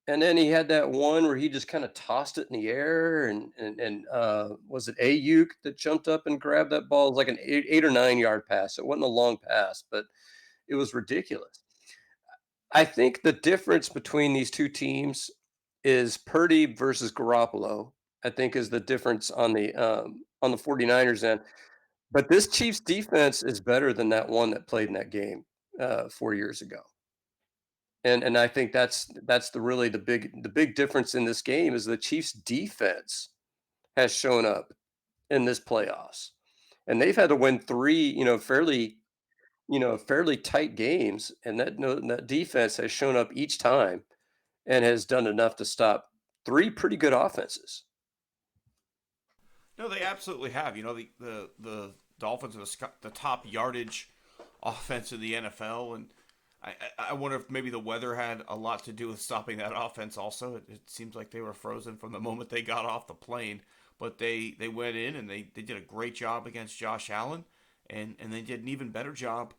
And then he had that one where he just kind of tossed it in the air, and was it Ayuk that jumped up and grabbed that ball? It was like an 8 or 9 yard pass. It wasn't a long pass, but it was ridiculous. I think the difference between these two teams is Purdy versus Garoppolo. I think is the difference on the 49ers end. But this Chiefs defense is better than that one that played in that game 4 years ago. And I think that's the big difference in this game is the Chiefs defense has shown up in this playoffs. And they've had to win three, fairly tight games, and that no, that defense has shown up each time and has done enough to stop three pretty good offenses. No, they absolutely have. The Dolphins are the top yardage offense in the NFL, and I wonder if maybe the weather had a lot to do with stopping that offense. Also, it seems like they were frozen from the moment they got off the plane, but they went in and they did a great job against Josh Allen, and they did an even better job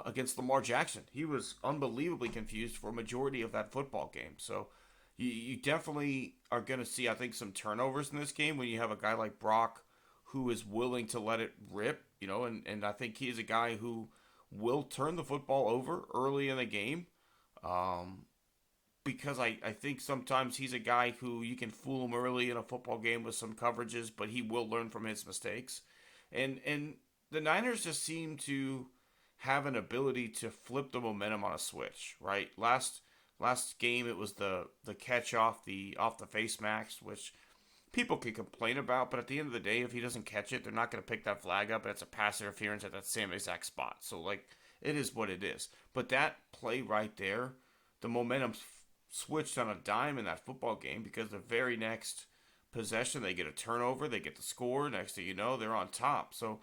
against Lamar Jackson. He was unbelievably confused for a majority of that football game. So you definitely are going to see, I think, some turnovers in this game when you have a guy like Brock who is willing to let it rip, and I think he is a guy who will turn the football over early in the game. Um, because I think sometimes he's a guy who you can fool him early in a football game with some coverages, but he will learn from his mistakes. And the Niners just seem to have an ability to flip the momentum on a switch, right? Last game it was the catch off the face mask, which people can complain about, but at the end of the day, if he doesn't catch it, they're not going to pick that flag up, and it's a pass interference at that same exact spot. So like it is what it is. But that play right there, the momentum switched on a dime in that football game because the very next possession they get a turnover, they get the score. Next thing you know, they're on top. So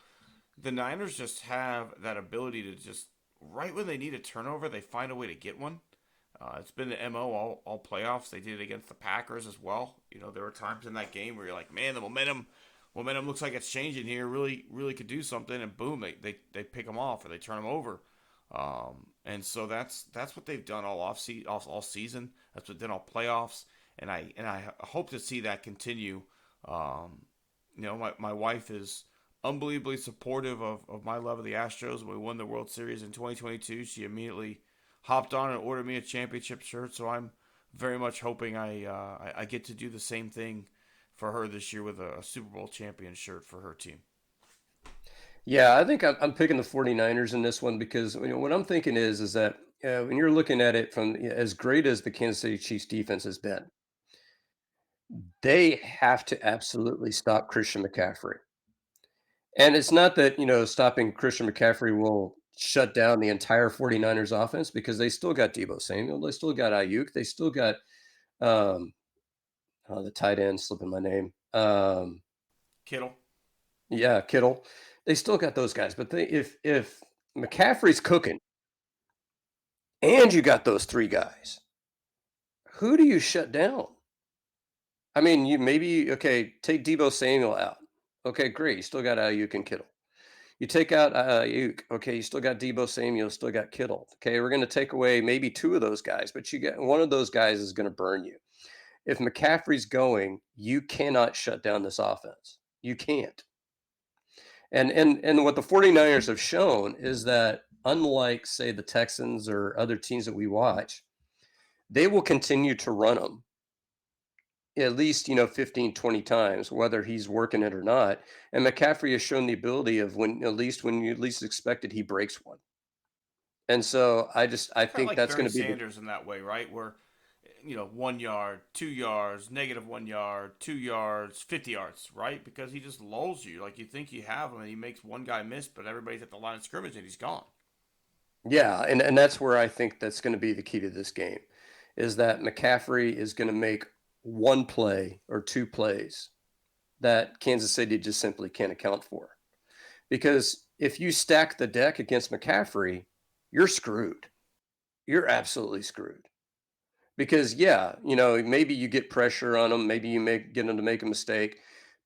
the Niners just have that ability to just right when they need a turnover, they find a way to get one. It's been the MO all playoffs. They did it against the Packers as well. There were times in that game where you're like, man, the momentum looks like it's changing here. Really, really could do something, and boom, they pick them off or they turn them over. And so that's what they've done all season. That's what they did all playoffs, and I hope to see that continue. My wife is unbelievably supportive of my love of the Astros. When we won the World Series in 2022, she immediately hopped on and ordered me a championship shirt. So I'm very much hoping I get to do the same thing for her this year with a Super Bowl champion shirt for her team. Yeah, I think I'm picking the 49ers in this one because what I'm thinking is that when you're looking at it from as great as the Kansas City Chiefs defense has been, they have to absolutely stop Christian McCaffrey. And it's not that, stopping Christian McCaffrey will shut down the entire 49ers offense because they still got Debo Samuel, they still got Ayuk, they still got um the tight end slipping my name. Kittle. Yeah, Kittle. They still got those guys, but if McCaffrey's cooking and you got those three guys, who do you shut down? I mean, you maybe okay, take Debo Samuel out. Okay, great. You still got Ayuk and Kittle. You take out Ayuk. Okay, you still got Debo Samuel, still got Kittle. Okay, we're going to take away maybe two of those guys, but you get one of those guys is going to burn you. If McCaffrey's going, you cannot shut down this offense. You can't. And what the 49ers have shown is that unlike say the Texans or other teams that we watch, they will continue to run them at least, 15, 20 times, whether he's working it or not. And McCaffrey has shown the ability of when you least expect it, he breaks one. And so I Kind of think like that's going Barry to be the Sanders in that way, right? Where 1 yard, 2 yards, -1 yard, 2 yards, 50 yards, right? Because he just lulls you. Like you think you have him, and he makes one guy miss, but everybody's at the line of scrimmage, and he's gone. Yeah, and that's where I think that's going to be the key to this game, is that McCaffrey is going to make one play or two plays that Kansas City just simply can't account for. Because if you stack the deck against McCaffrey, you're screwed. You're absolutely screwed. Because yeah, maybe you get pressure on him, maybe you get him to make a mistake,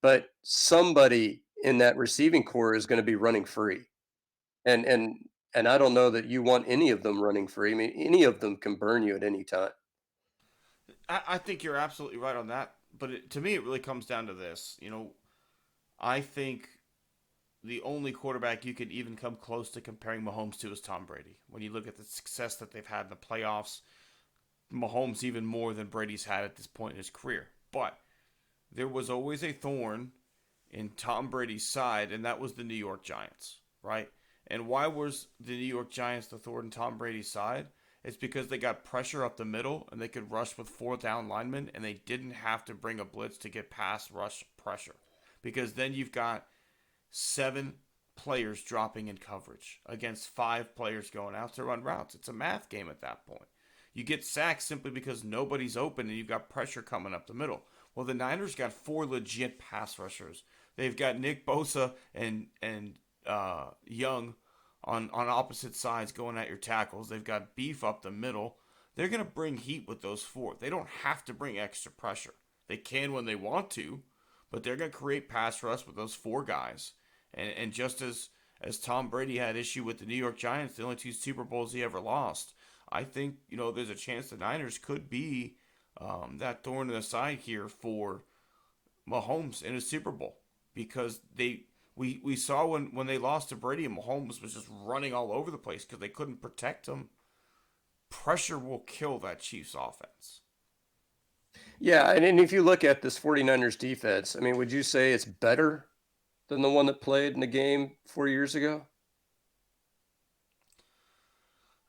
but somebody in that receiving core is going to be running free. And and and I don't know that you want any of them running free. I mean, any of them can burn you at any time. I think you're absolutely right on that. But to me, it really comes down to this. I think the only quarterback you could even come close to comparing Mahomes to is Tom Brady. When you look at the success that they've had in the playoffs, Mahomes even more than Brady's had at this point in his career. But there was always a thorn in Tom Brady's side, and that was the New York Giants, right? And why was the New York Giants the thorn in Tom Brady's side? It's because they got pressure up the middle and they could rush with four down linemen, and they didn't have to bring a blitz to get past rush pressure. Because then you've got seven players dropping in coverage against five players going out to run routes. It's a math game at that point. You get sacked simply because nobody's open and you've got pressure coming up the middle. Well, the Niners got four legit pass rushers. They've got Nick Bosa and Young on opposite sides going at your tackles. They've got beef up the middle. They're going to bring heat with those four. They don't have to bring extra pressure. They can when they want to, but they're going to create pass rush with those four guys. And just as Tom Brady had issue with the New York Giants, the only two Super Bowls he ever lost, I think there's a chance the Niners could be that thorn in the side here for Mahomes in a Super Bowl because we saw when they lost to Brady and Mahomes was just running all over the place because they couldn't protect him. Pressure will kill that Chiefs offense. Yeah, and if you look at this 49ers defense, I mean, would you say it's better than the one that played in the game 4 years ago?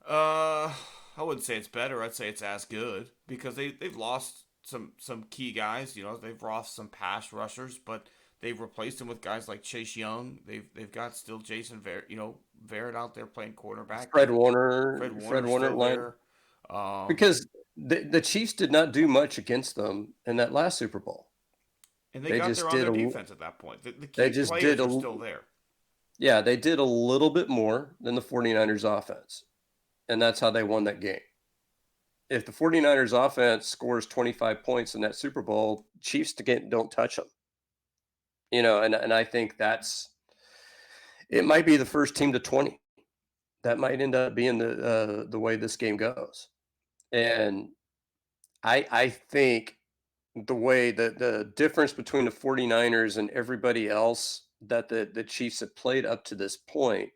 Uh, I wouldn't say it's better. I'd say it's as good because they've lost some key guys. They've lost some pass rushers, but they've replaced them with guys like Chase Young. They've got still Jason Verrett out there playing quarterback. Fred Warner, Fred Fred Warner's Warner still line, there. Um, because the Chiefs did not do much against them in that last Super Bowl. and they They got there just on did their a defense at that point. The they key just players did are a still there. yeah, they did a little bit more than the 49ers offense. And that's how they won that game. If the 49ers offense scores 25 points in that Super Bowl, Chiefs don't touch them. And I think it might be the first team to 20. That might end up being the way this game goes. And I think the difference between the 49ers and everybody else that the Chiefs have played up to this point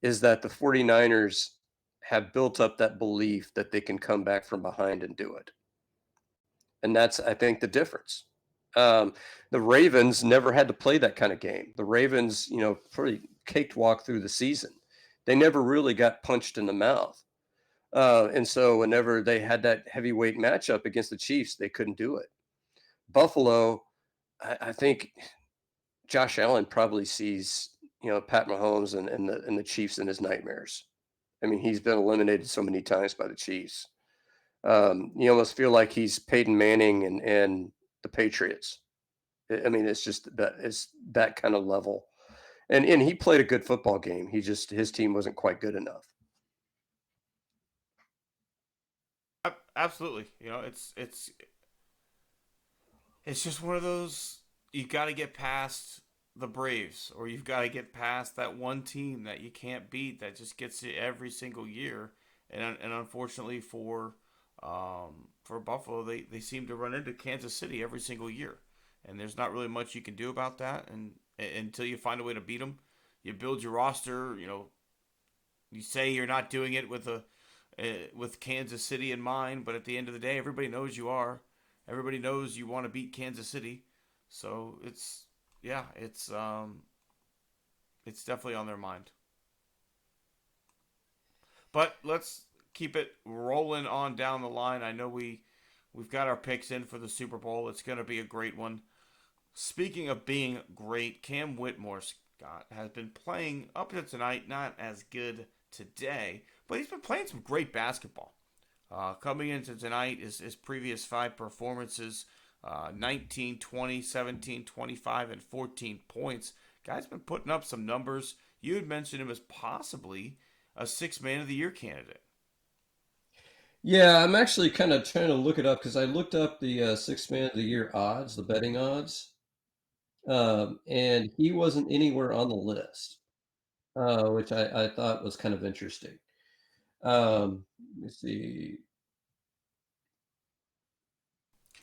is that the 49ers have built up that belief that they can come back from behind and do it. And that's, I think, the difference. Um, the Ravens never had to play that kind of game. The Ravens, pretty cakewalk through the season. They never really got punched in the mouth. And so whenever they had that heavyweight matchup against the Chiefs, they couldn't do it. Buffalo, I think Josh Allen probably sees, Pat Mahomes and the Chiefs in his nightmares. I mean, he's been eliminated so many times by the Chiefs. You almost feel like he's Peyton Manning and the Patriots. I mean, it's that kind of level. And he played a good football game. His team wasn't quite good enough. Absolutely. It's just one of those you got to get past the Braves or you've got to get past that one team that you can't beat that just gets you every single year. And unfortunately for Buffalo, they seem to run into Kansas City every single year. And there's not really much you can do about that. And until you find a way to beat them, you build your roster. You say you're not doing it with Kansas City in mind, but at the end of the day, everybody knows you are. everybody knows you want to beat Kansas City, so yeah, it's definitely on their mind. But let's keep it rolling on down the line. I know we've got our picks in for the Super Bowl. It's going to be a great one. Speaking of being great, Cam Whitmore, Scott, has been playing up to tonight, not as good today, but he's been playing some great basketball. Coming into tonight, his previous five performances, 19, 20, 17, 25, and 14 points. Guy's been putting up some numbers. You had mentioned him as possibly a six man of the year candidate. Yeah, I'm actually kind of trying to look it up because I looked up the six man of the year odds, the betting odds, and he wasn't anywhere on the list, which I thought was kind of interesting. Let me see.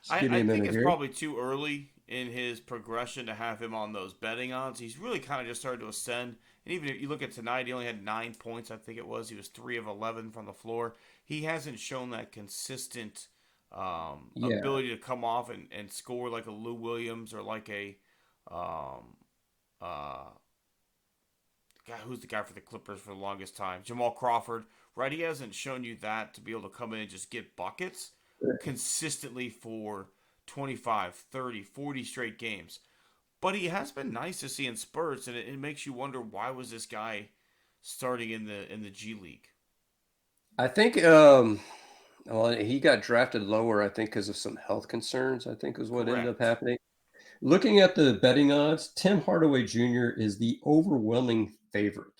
Just give me I a think minute it's here. probably too early in his progression to have him on those betting odds. He's really kind of just started to ascend. And even if you look at tonight, he only had 9 points, I think it was. He was 3 of 11 from the floor. He hasn't shown that consistent Yeah, ability to come off and score like a Lou Williams or like a um, uh, guy who's the guy for the Clippers for the longest time, Jamal Crawford. Right, he hasn't shown you that to be able to come in and just get buckets consistently for 25, 30, 40 straight games. But he has been nice to see in spurts, and it makes you wonder why was this guy starting in the G League. I think well, he got drafted lower, I think, because of some health concerns, I think is what ended up Correct. happening. Looking at the betting odds, Tim Hardaway Jr. is the overwhelming favorite.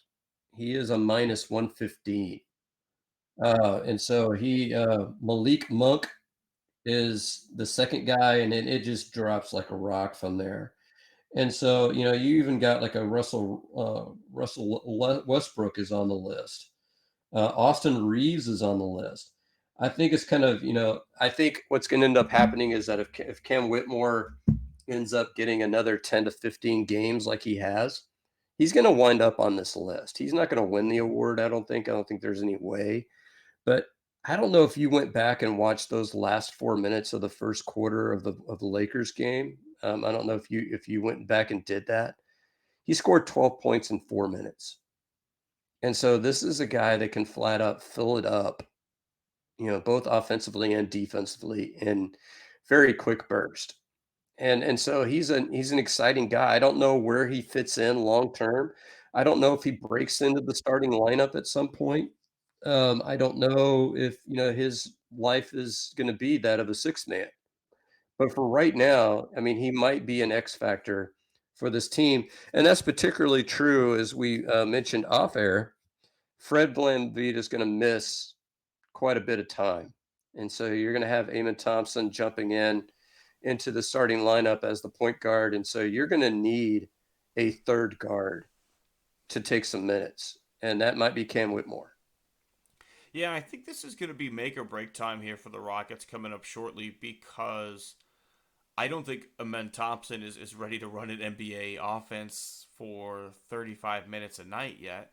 He is a minus 115. And so Malik Monk is the second guy, and then it just drops like a rock from there. And so, you even got like a Russell Westbrook is on the list. Austin Reeves is on the list. I think it's kind of, I think what's going to end up happening is that if Cam Whitmore ends up getting another 10 to 15 games like he has, he's going to wind up on this list. He's not going to win the award, I don't think. I don't think there's any way. But I don't know if you went back and watched those last 4 minutes of the first quarter of the Lakers game. I don't know if you went back and did that. He scored 12 points in 4 minutes. And so this is a guy that can flat out fill it up, both offensively and defensively in very quick burst. And so he's an exciting guy. I don't know where he fits in long term. I don't know if he breaks into the starting lineup at some point. I don't know if his life is going to be that of a six man. But for right now, I mean, he might be an X factor for this team, and that's particularly true as we mentioned off air. Fred VanVleet is going to miss quite a bit of time. And so you're going to have Amon Thompson jumping into the starting lineup as the point guard. And so you're going to need a third guard to take some minutes. And that might be Cam Whitmore. Yeah, I think this is going to be make or break time here for the Rockets coming up shortly because I don't think Amen Thompson is ready to run an NBA offense for 35 minutes a night yet.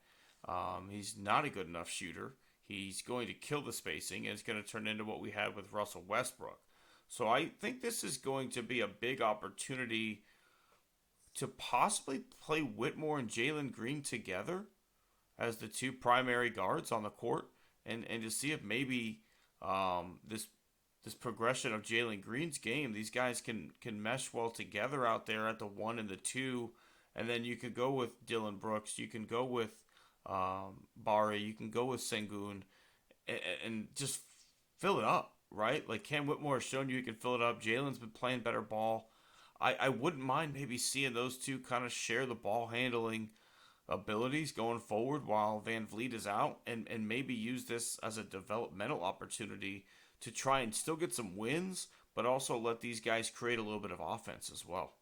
He's not a good enough shooter. He's going to kill the spacing, and it's going to turn into what we had with Russell Westbrook. So I think this is going to be a big opportunity to possibly play Whitmore and Jalen Green together as the two primary guards on the court, and to see if maybe this progression of Jalen Green's game, these guys can mesh well together out there at the one and the two, and then you could go with Dylan Brooks, you can go with Bari, you can go with Sengun, and just fill it up, right? Like Cam Whitmore has shown you he can fill it up. Jalen's been playing better ball. I wouldn't mind maybe seeing those two kind of share the ball handling abilities going forward while VanVleet is out, and maybe use this as a developmental opportunity to try and still get some wins, but also let these guys create a little bit of offense as well.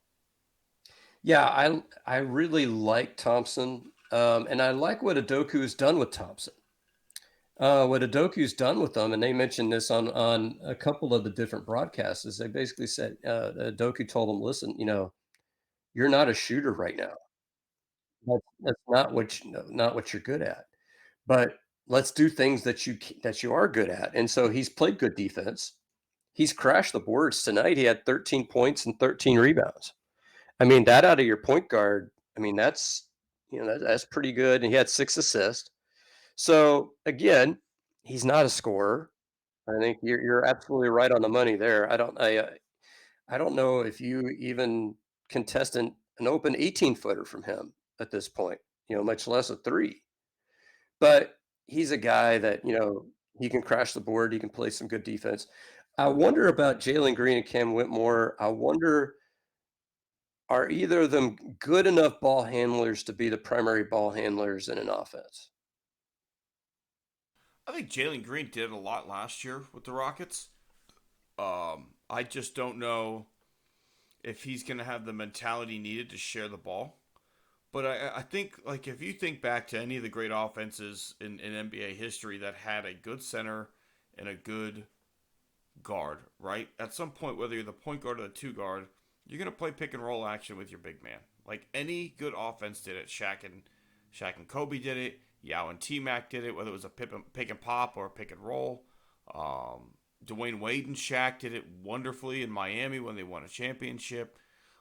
Yeah, I really like Thompson. And I like what Adoku has done with Thompson. What Adoku's done with them, and they mentioned this on a couple of the different broadcasts, is they basically said Adoku told them, "Listen, you're not a shooter right now. That's not what you're good at. But let's do things that you are good at." And so he's played good defense. he's crashed the boards tonight. He had 13 points and 13 rebounds. I mean, that out of your point guard, I mean, that's pretty good. And he had 6 assists. So again, he's not a scorer. I think you're absolutely right on the money there. I don't know if you even contest an open 18-footer from him at this point, much less a three. But he's a guy that, he can crash the board, he can play some good defense. I wonder about Jalen Green and Cam Whitmore. I wonder, are either of them good enough ball handlers to be the primary ball handlers in an offense? I think Jalen Green did a lot last year with the Rockets. I just don't know if he's going to have the mentality needed to share the ball. But I think, like, if you think back to any of the great offenses in NBA history that had a good center and a good guard, right? At some point, whether you're the point guard or the two guard, you're going to play pick and roll action with your big man. Like any good offense did it. Shaq and Kobe did it. Yao and T-Mac did it, whether it was a pick and pop or a pick and roll. Dwayne Wade and Shaq did it wonderfully in Miami when they won a championship.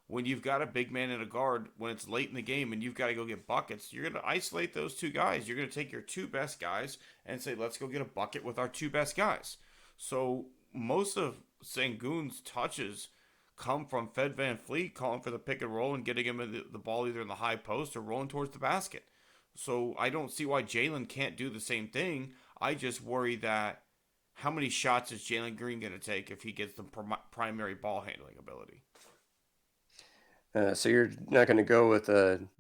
When you've got a big man and a guard, when it's late in the game and you've got to go get buckets, you're going to isolate those two guys. You're going to take your two best guys and say, let's go get a bucket with our two best guys. So most of Sengun's touches come from Fred VanVleet calling for the pick and roll and getting him the ball either in the high post or rolling towards the basket. So I don't see why Jalen can't do the same thing. I just worry that how many shots is Jalen Green going to take if he gets the primary ball handling ability? So you're not going to go with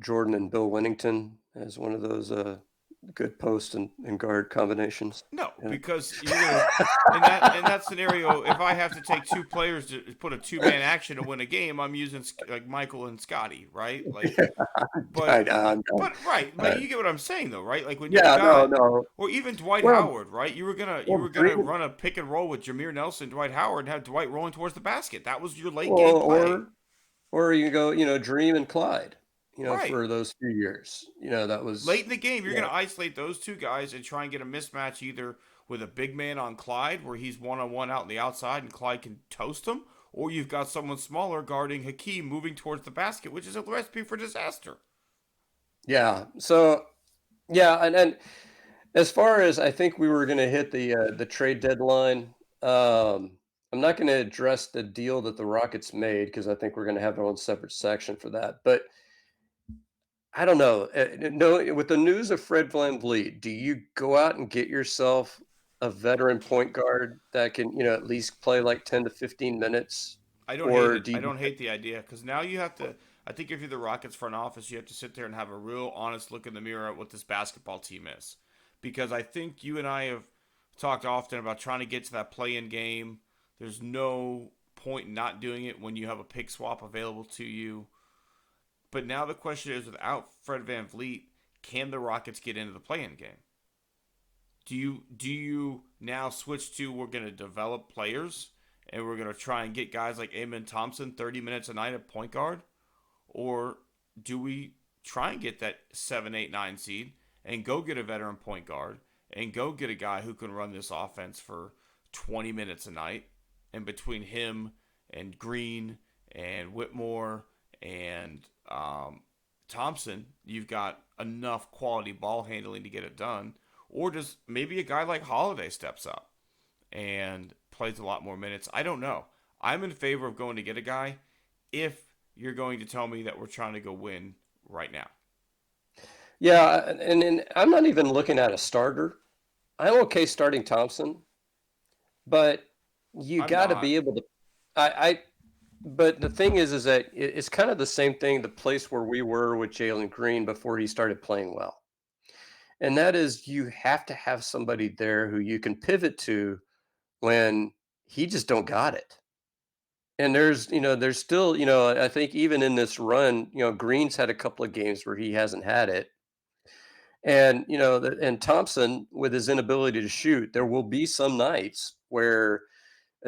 Jordan and Bill Winnington as one of those good post and guard combinations? No, Yeah. because you're gonna in that scenario, if I have to take two players to put a two-man action to win a game, I'm using like Michael and Scotty, right? Like, I, but I, but you get what I'm saying though, right? Like when you've yeah, no, got no. or even Dwight Well, Howard, right? You were gonna Green, run a pick and roll with Jameer Nelson, Dwight Howard, and have Dwight rolling towards the basket. That was your late game well, play, or you go, Dream and Clyde, right? for those few years, that Late was, in the game, you're yeah, going to isolate those two guys and try and get a mismatch either with a big man on Clyde, where he's one on one out on the outside and Clyde can toast him, or you've got someone smaller guarding Hakeem moving towards the basket, which is a recipe for disaster. yeah. So, yeah, and as far as I think we were going to hit the trade deadline, I'm not going to address the deal that the Rockets made because I think we're going to have our own separate section for that. But I don't know. No, with the news of Fred VanVleet, do you go out and get yourself a veteran point guard that can, at least play like 10 to 15 minutes? I don't hate Or it. do I you, don't hate the idea because now you have to. I think if you're the Rockets front office, you have to sit there and have a real honest look in the mirror at what this basketball team is. Because I think you and I have talked often about trying to get to that play-in game. There's no point in not doing it when you have a pick swap available to you. But now the question is, without Fred VanVleet, can the Rockets get into the play-in game? Do you now switch to we're going to develop players and we're going to try and get guys like Amen Thompson 30 minutes a night at point guard? Or do we try and get that 7, 8, 9 seed and go get a veteran point guard and go get a guy who can run this offense for 20 minutes a night? And between him and Green and Whitmore and Thompson, you've got enough quality ball handling to get it done. Or does maybe a guy like Holiday steps up and plays a lot more minutes? I don't know. I'm in favor of going to get a guy if you're going to tell me that we're trying to go win right now. yeah, and I'm not even looking at a starter. I'm okay starting Thompson, but you I'm got to not. be able to. I But the thing is that it's kind of the same thing, the place where we were with Jalen Green before he started playing well. And that is you have to have somebody there who you can pivot to when he just don't got it. And there's still, I think even in this run, Green's had a couple of games where he hasn't had it. And, and Thompson, with his inability to shoot, there will be some nights where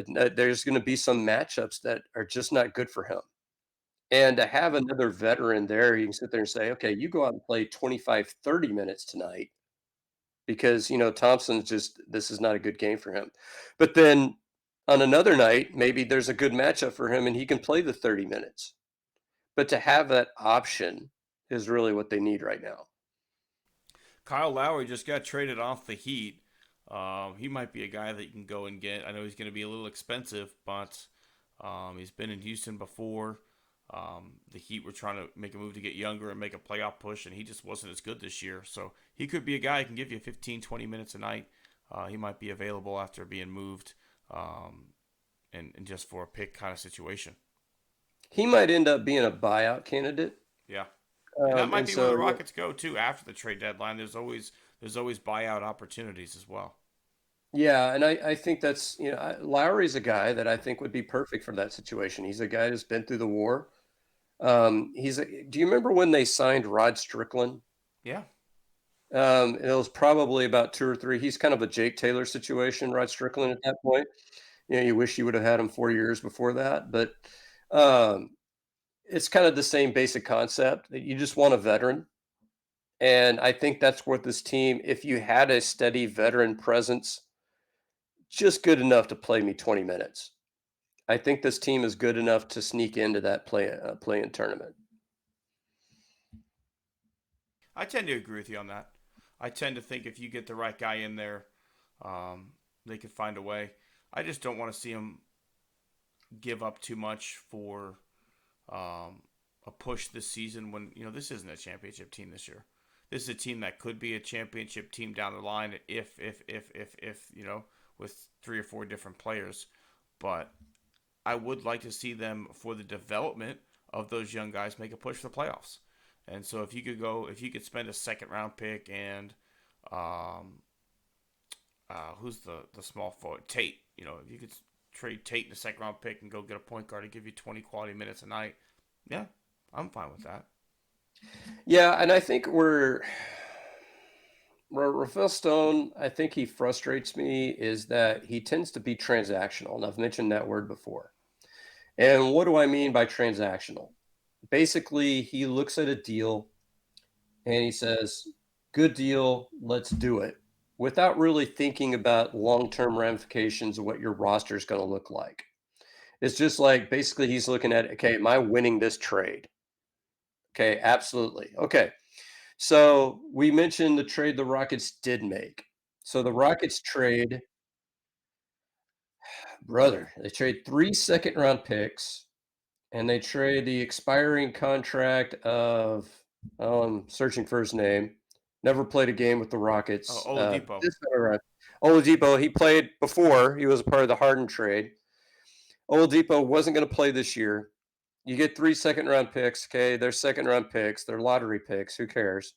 there's going to be some matchups that are just not good for him. And to have another veteran there, you can sit there and say, okay, you go out and play 25, 30 minutes tonight because, Thompson's just, this is not a good game for him. But then On another night, maybe there's a good matchup for him and he can play the 30 minutes. But to have that option is really what they need right now. Kyle Lowry just got traded off the Heat. He might be a guy that you can go and get. I know he's going to be a little expensive, but he's been in Houston before. The Heat were trying to make a move to get younger and make a playoff push, and he just wasn't as good this year. So he could be a guy who can give you 15, 20 minutes a night. He might be available after being moved and just for a pick kind of situation. He might end up being a buyout candidate. Yeah. And that might And be where the so, Rockets go too after the trade deadline. There's always buyout opportunities as well. yeah, and I think that's, Lowry's a guy that I think would be perfect for that situation. He's a guy who's been through the war. Do you remember when they signed Rod Strickland? Yeah. It was probably about two or three. He's kind of a Jake Taylor situation, Rod Strickland at that point. You wish you would have had him 4 years before that, but um, it's kind of the same basic concept that you just want a veteran. And I think that's what this team, if you had a steady veteran presence, just good enough to play me 20 minutes. I think this team is good enough to sneak into that play-in tournament. I tend to agree with you on that. I tend to think if you get the right guy in there, they could find a way. I just don't want to see him give up too much for a push this season when, this isn't a championship team this year. This is a team that could be a championship team down the line if with three or four different players. But I would like to see them, for the development of those young guys, make a push for the playoffs. And so if you could spend a second round pick and who's the small forward, Tate. If you could trade Tate in the second round pick and go get a point guard to give you 20 quality minutes a night, yeah, I'm fine with that. Yeah, and I think Rafael Stone, I think he frustrates me is that he tends to be transactional, and I've mentioned that word before. And what do I mean by transactional? Basically, he looks at a deal and he says, good deal, let's do it, without really thinking about long-term ramifications of what your roster is going to look like. It's just like basically he's looking at, okay, am I winning this trade? Okay, absolutely. Okay, so we mentioned the trade the Rockets did make. So the Rockets trade, they trade 3 second-round picks, and they trade the expiring contract of, I'm searching for his name. Never played a game with the Rockets. Oladipo. This time around. Oladipo, he played before. He was a part of the Harden trade. Oladipo wasn't going to play this year. You get 3 second-round picks. Okay, they're second-round picks. They're lottery picks. Who cares?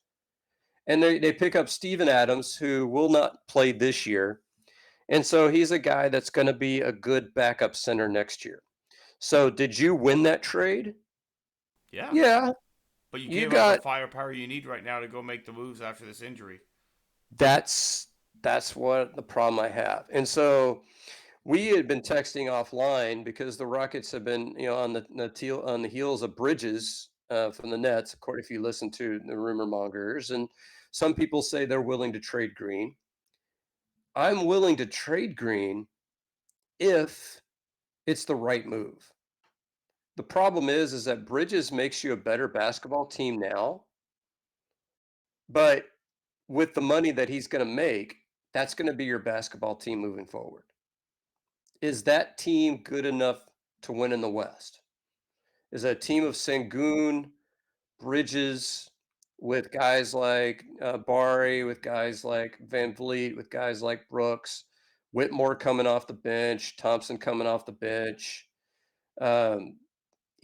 And they pick up Steven Adams, who will not play this year. And so he's a guy that's going to be a good backup center next year. So did you win that trade? Yeah. Yeah. But you You gave up got the firepower you need right now to go make the moves after this injury. that's what the problem I have. And so we had been texting offline because the Rockets have been, on the heels of Bridges from the Nets, according if you listen to the rumor mongers, and some people say they're willing to trade Green. I'm willing to trade Green if it's the right move. The problem is that Bridges makes you a better basketball team now, but with the money that he's going to make, that's going to be your basketball team moving forward. Is that team good enough to win in the West? Is a team of Sengun, Bridges, with guys like Bari, with guys like VanVleet, with guys like Brooks, Whitmore coming off the bench, Thompson coming off the bench, um,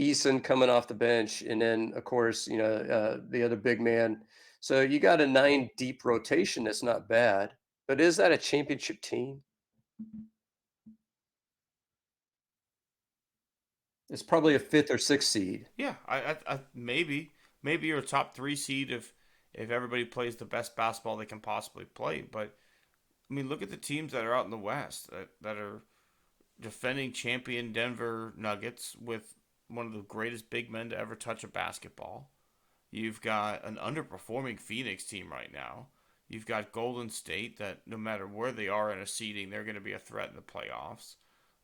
Eason coming off the bench, and then of course the other big man. So you got a 9 deep rotation. That's not bad, but is that a championship team? It's probably a 5th or 6th seed. Yeah, I maybe you're a top 3 seed if everybody plays the best basketball they can possibly play. But I mean, look at the teams that are out in the West that are defending champion Denver Nuggets with one of the greatest big men to ever touch a basketball. You've got an underperforming Phoenix team right now. You've got Golden State that no matter where they are in a seeding, they're going to be a threat in the playoffs.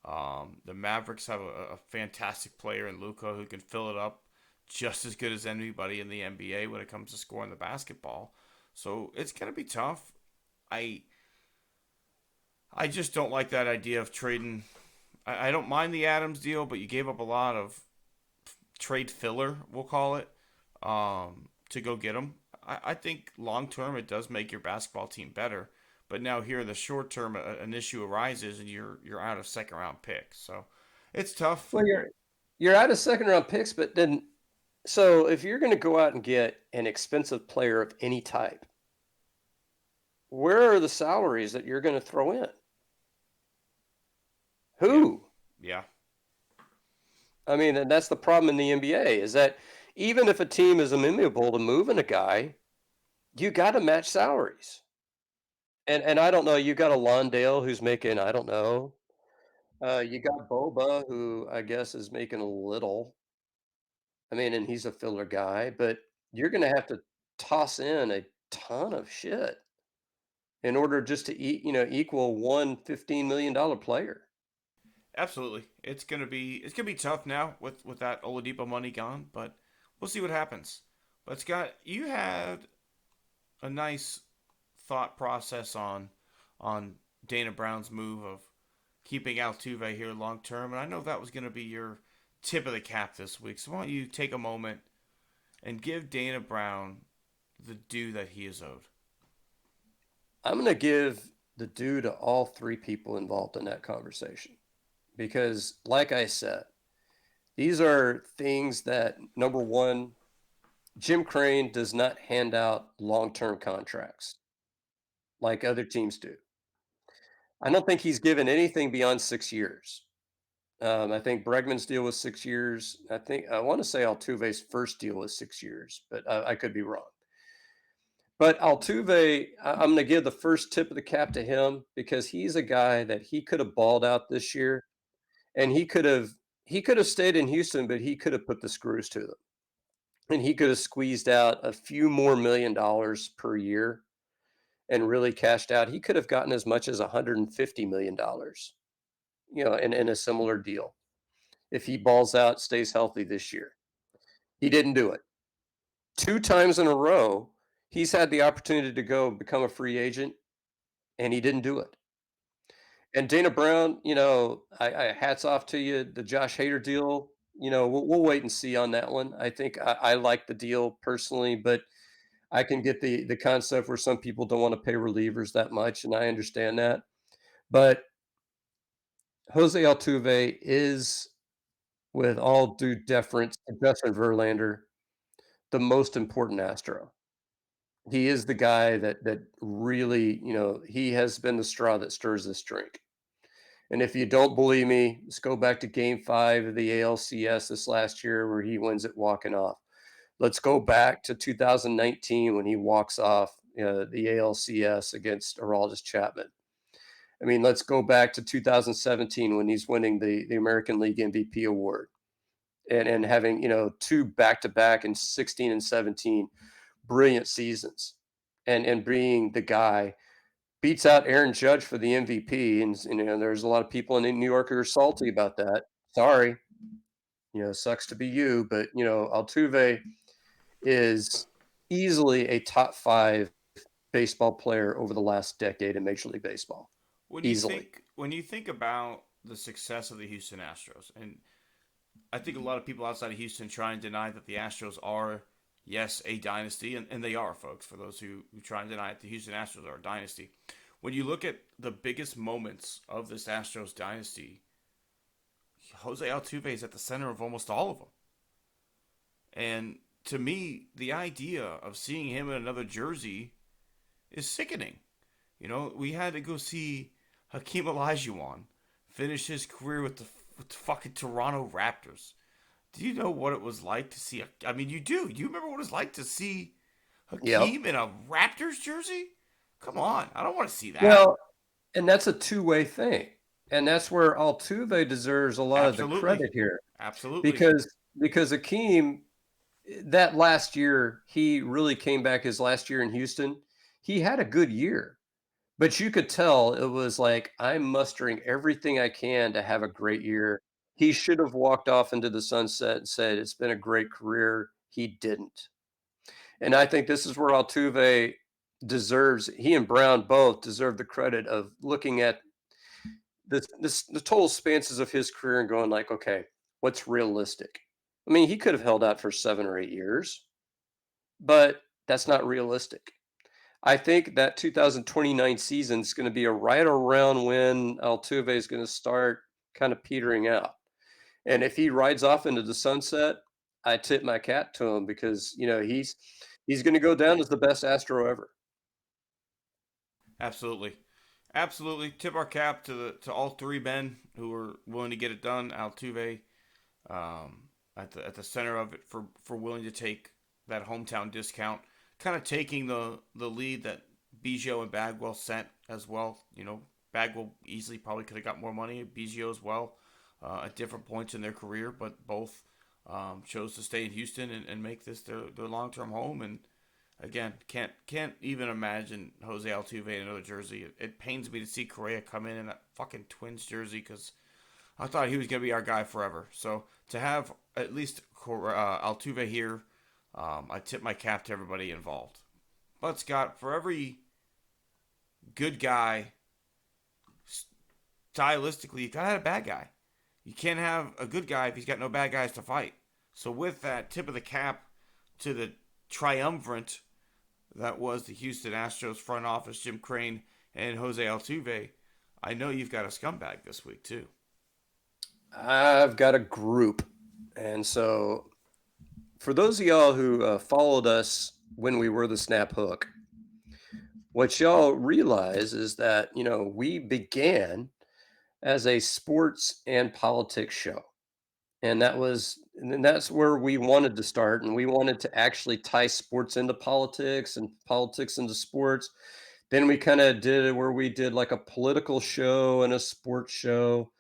The Mavericks have a fantastic player in Luka who can fill it up just as good as anybody in the NBA when it comes to scoring the basketball. So it's gonna be tough. I I just don't like that idea of trading. I don't mind the Adams deal, but you gave up a lot of trade filler, we'll call it, to go get him. I think long term it does make your basketball team better, but now here in the short term an issue arises and you're out of second round picks, so it's tough. Well, you're out of second round picks, but then so if you're going to go out and get an expensive player of any type, where are the salaries that you're going to throw in? Yeah, Who? yeah, I mean, and that's the problem in the NBA is that even if a team is amenable to moving a guy, you got to match salaries. And I don't know, you got a Londale who's making, I don't know. You got Boba who I guess is making a little. I mean, and he's a filler guy, but you're going to have to toss in a ton of shit in order just to equal one $15 million player. absolutely. It's gonna be tough now with that Oladipo money gone, but we'll see what happens. But Scott, you had a nice thought process on Dana Brown's move of keeping Altuve here long term, and I know that was going to be your tip of the cap this week. So why don't you take a moment and give Dana Brown the due that he is owed? I'm going to give the due to all three people involved in that conversation because, like I said, these are things that, number one, Jim Crane does not hand out long-term contracts like other teams do. I don't think he's given anything beyond 6 years. I think Bregman's deal was 6 years. I want to say Altuve's first deal was 6 years, but I could be wrong. But Altuve, I'm going to give the first tip of the cap to him because he's a guy that he could have balled out this year, and he could have stayed in Houston, but he could have put the screws to them, and he could have squeezed out a few more $1 million per year and really cashed out. He could have gotten as much as $150 million, in a similar deal if he balls out, stays healthy this year. He didn't do it. 2 times in a row, he's had the opportunity to go become a free agent, and he didn't do it. And Dana Brown, I hats off to you. The Josh Hader deal, we'll wait and see on that one. I think I like the deal personally, but I can get the concept where some people don't want to pay relievers that much, and I understand that. But Jose Altuve is, with all due deference to Justin Verlander, the most important Astro. He is the guy that really, he has been the straw that stirs this drink. And if you don't believe me, let's go back to Game 5 of the ALCS this last year where he wins it walking off. Let's go back to 2019 when he walks off the ALCS against Aroldis Chapman. I mean, let's go back to 2017 when he's winning the American League MVP award and having, 2 back-to-back in 16 and 17 brilliant seasons and being the guy beats out Aaron Judge for the MVP. And, there's a lot of people in New York who are salty about that. Sorry, sucks to be you, but, Altuve is easily a top 5 baseball player over the last decade in Major League Baseball. Easily. When you think about the success of the Houston Astros, and I think a lot of people outside of Houston try and deny that the Astros are, yes, a dynasty, and they are, folks. For those who try and deny it, the Houston Astros are a dynasty. When you look at the biggest moments of this Astros dynasty, Jose Altuve is at the center of almost all of them. And to me, the idea of seeing him in another jersey is sickening. We had to go see Hakeem Olajuwon finish his career with the fucking Toronto Raptors. Do you know what it was like to see? I mean, you do. You remember what it was like to see Hakeem in a Raptors jersey? Come on, I don't want to see that. Well, and that's a two-way thing, and that's where Altuve deserves a lot of the credit here. Absolutely, because Hakeem, that last year, he really came back. His last year in Houston, he had a good year, But you could tell it was like, I'm mustering everything I can to have a great year. He should have walked off into the sunset and said, "It's been a great career." He didn't. And I think this is where Altuve deserves, he and Brown both deserve the credit of looking at the total spanses of his career and going like, okay, what's realistic? I mean, he could have held out for 7 or 8 years, but that's not realistic. I think that 2029 season is going to be a right around when Altuve is going to start kind of petering out. And if he rides off into the sunset, I tip my cap to him because he's going to go down as the best Astro ever. Absolutely. Absolutely. Tip our cap to all three men who were willing to get it done. Altuve, at the center of it for willing to take that hometown discount, kind of taking the lead that Biggio and Bagwell sent as well. Bagwell easily probably could have got more money. Biggio as well, at different points in their career, but both chose to stay in Houston and make this their long term home. And again, can't even imagine Jose Altuve in another jersey. It pains me to see Correa come in that fucking Twins jersey because I thought he was gonna be our guy forever. So to have at least Altuve here, I tip my cap to everybody involved. But Scott, for every good guy, stylistically, you gotta have a bad guy. You can't have a good guy if he's got no bad guys to fight. So with that tip of the cap to the triumvirate that was the Houston Astros front office, Jim Crane and Jose Altuve, I know you've got a scumbag this week too. I've got a group. And so for those of y'all who followed us when we were the Snap Hook, what y'all realize is that, we began as a sports and politics show. And that's where we wanted to start. And we wanted to actually tie sports into politics and politics into sports. Then we kind of did it where we did like a political show and a sports show.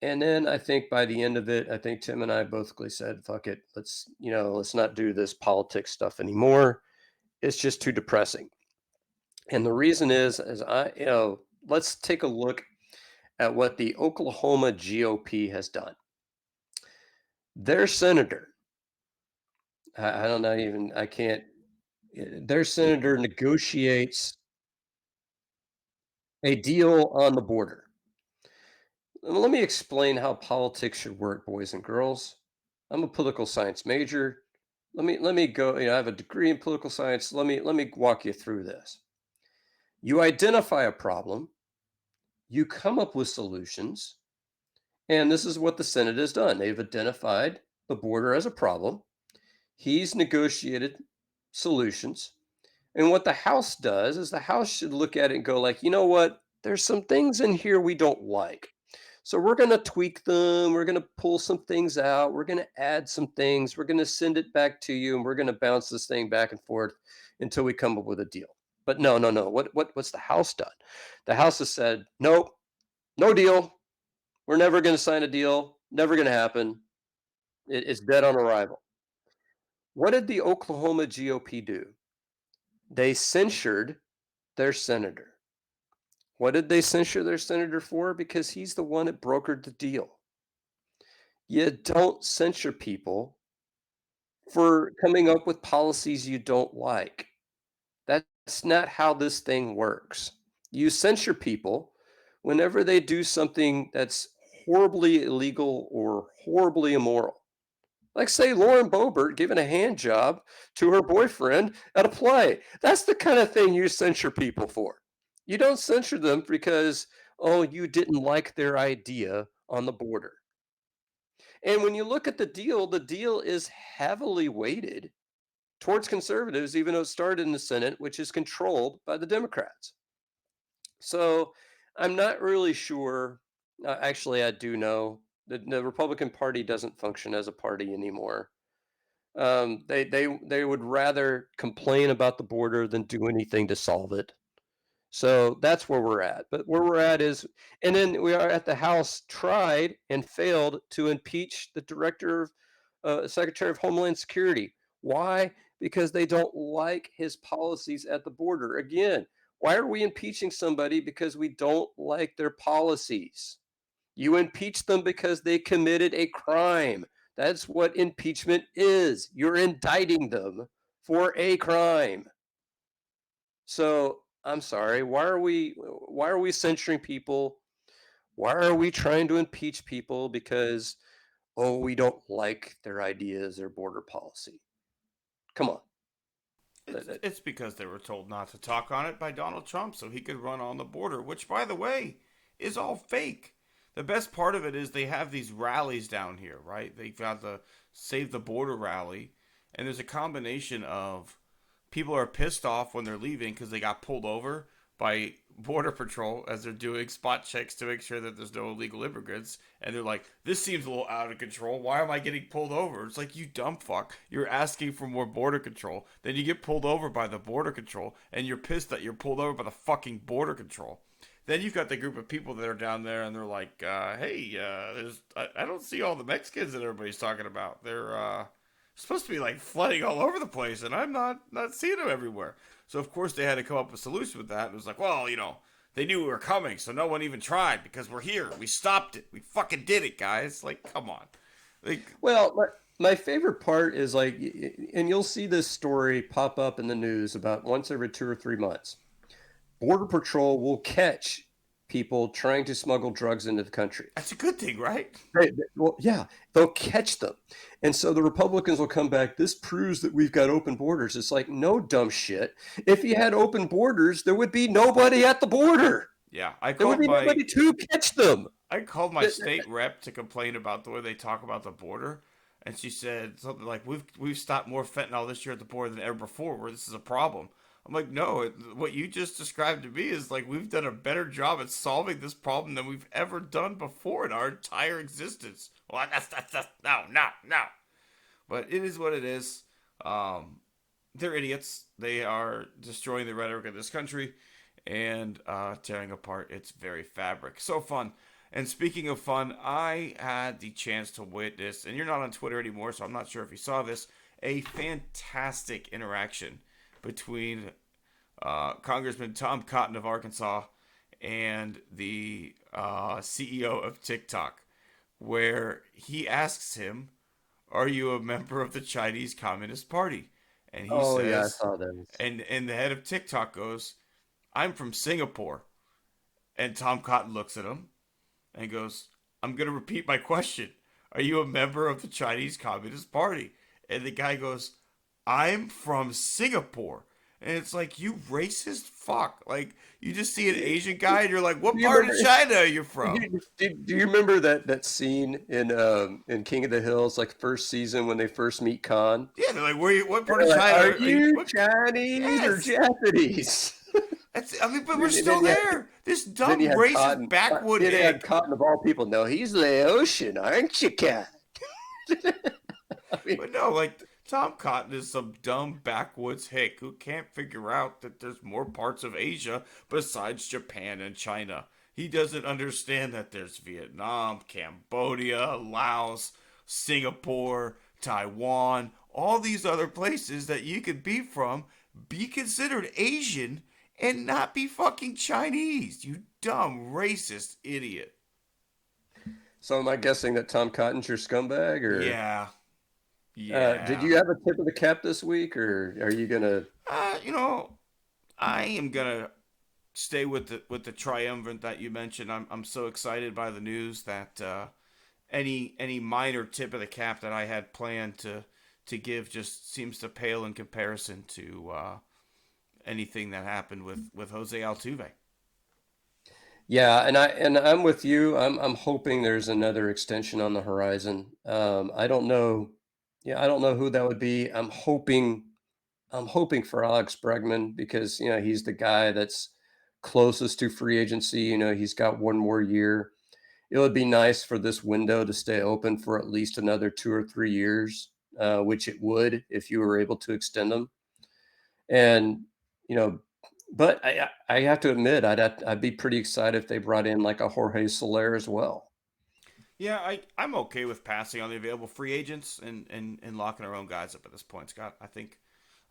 And then I think by the end of it, I think Tim and I both said, fuck it. Let's not do this politics stuff anymore. It's just too depressing. And the reason is let's take a look at what the Oklahoma GOP has done. Their senator, I don't know, even I can't, their senator negotiates a deal on the border. Let me explain how politics should work, boys and girls. I'm a political science major. Let me go, I have a degree in political science. Let me walk you through this. You identify a problem, you come up with solutions, and this is what the Senate has done. They've identified the border as a problem. He's negotiated solutions. And what the House does is the House should look at it and go like, you know what? There's some things in here we don't like. So we're going to tweak them. We're going to pull some things out. We're going to add some things. We're going to send it back to you, and we're going to bounce this thing back and forth until we come up with a deal. But no, no, no. What's the House done? The House has said, nope, no deal. We're never going to sign a deal. Never going to happen. It's dead on arrival. What did the Oklahoma GOP do? They censured their senator. What did they censure their senator for? Because he's the one that brokered the deal. You don't censure people for coming up with policies you don't like. That's not how this thing works. You censure people whenever they do something that's horribly illegal or horribly immoral. Like, say, Lauren Boebert giving a hand job to her boyfriend at a play. That's the kind of thing you censure people for. You don't censure them because, oh, you didn't like their idea on the border. And when you look at the deal is heavily weighted towards conservatives, even though it started in the Senate, which is controlled by the Democrats. So I'm not really sure. Actually, I do know that the Republican Party doesn't function as a party anymore. They would rather complain about the border than do anything to solve it. So that's where we're at. But where we're at is, and then we are at the House tried and failed to impeach the Secretary of Homeland Security. Why? Because they don't like his policies at the border. Again, Why are we impeaching somebody because we don't like their policies? You impeach them because they committed a crime. That's what impeachment is. You're indicting them for a crime. So I'm sorry. Why are we censuring people? Why are we trying to impeach people because we don't like their ideas or border policy? Come on. It's it's because they were told not to talk on it by Donald Trump so he could run on the border, which by the way is all fake. The best part of it is they have these rallies down here, right? They've got the Save the Border rally, and there's a combination of people are pissed off when they're leaving because they got pulled over by border patrol as they're doing spot checks to make sure that there's no illegal immigrants, and they're like, this seems a little out of control, why am I getting pulled over? It's like, you dumb fuck, you're asking for more border control, then you get pulled over by the border control and you're pissed that you're pulled over by the fucking border control. Then you've got the group of people that are down there and they're like, hey, I don't see all the Mexicans that everybody's talking about. They're supposed to be like flooding all over the place, and I'm not seeing them everywhere. So of course they had to come up with a solution with that. It was like, well, they knew we were coming, so no one even tried because we're here. We stopped it. We fucking did it, guys. Like, come on. Like, Well, my favorite part is like, and you'll see this story pop up in the news about once every 2 or 3 months. Border Patrol will catch people trying to smuggle drugs into the country. that's a good thing, right? Well, yeah, they'll catch them. And so the Republicans will come back. This proves that we've got open borders. It's like, no, dumb shit. If you had open borders, there would be nobody at the border. Yeah, There would be nobody to catch them. I called my state rep to complain about the way they talk about the border, and she said something like, "We've stopped more fentanyl this year at the border than ever before. Where this is a problem." I'm like, no, what you just described to me is like we've done a better job at solving this problem than we've ever done before in our entire existence. Well, that's no. But it is what it is. They're idiots. They are destroying the rhetoric of this country and tearing apart its very fabric. So fun. And speaking of fun, I had the chance to witness, and you're not on Twitter anymore, so I'm not sure if you saw this, a fantastic interaction between Congressman Tom Cotton of Arkansas and the CEO of TikTok, where he asks him, "Are you a member of the Chinese Communist Party?" And he says, Yeah, I saw those. and the head of TikTok goes, "I'm from Singapore." And Tom Cotton looks at him and goes, "I'm going to repeat my question. Are you a member of the Chinese Communist Party?" And the guy goes, "I'm from Singapore." And it's like, you racist fuck. Like, you just see an Asian guy and you're like, what part of China are you from? Do you remember that scene in King of the Hills, like first season when they first meet Khan? Yeah, they're like, what part They're of like, China are you what? Chinese or Yes. Japanese? But we're still Then you had- there. This dumb Then you had racist Cotton. backwood Then you had egg. Cotton of all people. No, he's Laotian, aren't you, Cat? But no, like, Tom Cotton is some dumb backwoods hick who can't figure out that there's more parts of Asia besides Japan and China. He doesn't understand that there's Vietnam, Cambodia, Laos, Singapore, Taiwan, all these other places that you could be from, be considered Asian, and not be fucking Chinese. You dumb racist idiot. So am I guessing that Tom Cotton's your scumbag, or Yeah. Yeah. did you have a tip of the cap this week, or are you gonna? I am gonna stay with the triumvirate that you mentioned. I'm so excited by the news that any minor tip of the cap that I had planned to give just seems to pale in comparison to anything that happened with Jose Altuve. Yeah, and I'm with you. I'm hoping there's another extension on the horizon. I don't know. Yeah, I don't know who that would be. I'm hoping for Alex Bregman because he's the guy that's closest to free agency. He's got one more year. It would be nice for this window to stay open for at least another 2 or 3 years, which it would if you were able to extend them. And you know, but I have to admit I'd be pretty excited if they brought in like a Jorge Soler as well. Yeah, I'm okay with passing on the available free agents and locking our own guys up at this point, Scott. I think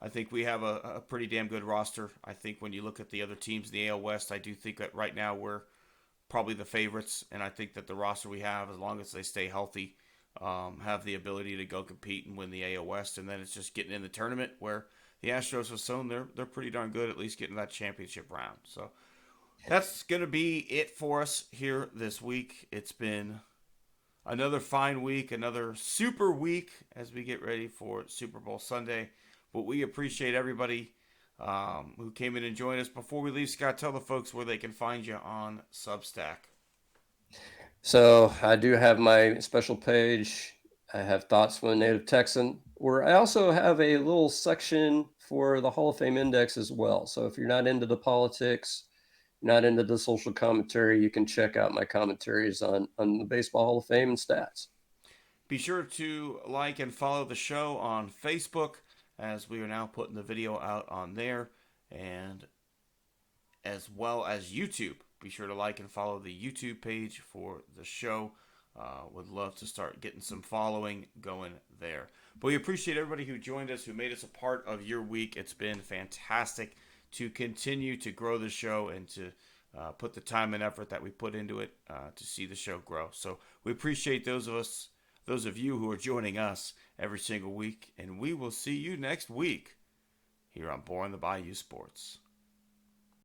I think we have a pretty damn good roster. I think when you look at the other teams in the AL West, I do think that right now we're probably the favorites, and I think that the roster we have, as long as they stay healthy, have the ability to go compete and win the AL West. And then it's just getting in the tournament where the Astros have shown they're pretty darn good, at least getting that championship round. So that's going to be it for us here this week. It's been another fine week, another super week as we get ready for Super Bowl Sunday. But we appreciate everybody who came in and joined us. Before we leave, Scott, tell the folks where they can find you on Substack. So I do have my special page. I have Thoughts from a Native Texan, where I also have a little section for the Hall of Fame Index as well. So if you're not into the politics, not into the social commentary, you can check out my commentaries on the Baseball Hall of Fame and stats. Be sure to like and follow the show on Facebook, as we are now putting the video out on there, and as well as YouTube. Be sure to like and follow the YouTube page for the show. Would love to start getting some following going there. But we appreciate everybody who joined us, who made us a part of your week. It's been fantastic to continue to grow the show and to put the time and effort that we put into it to see the show grow. So we appreciate those of you who are joining us every single week, and we will see you next week here on Born the Bayou Sports.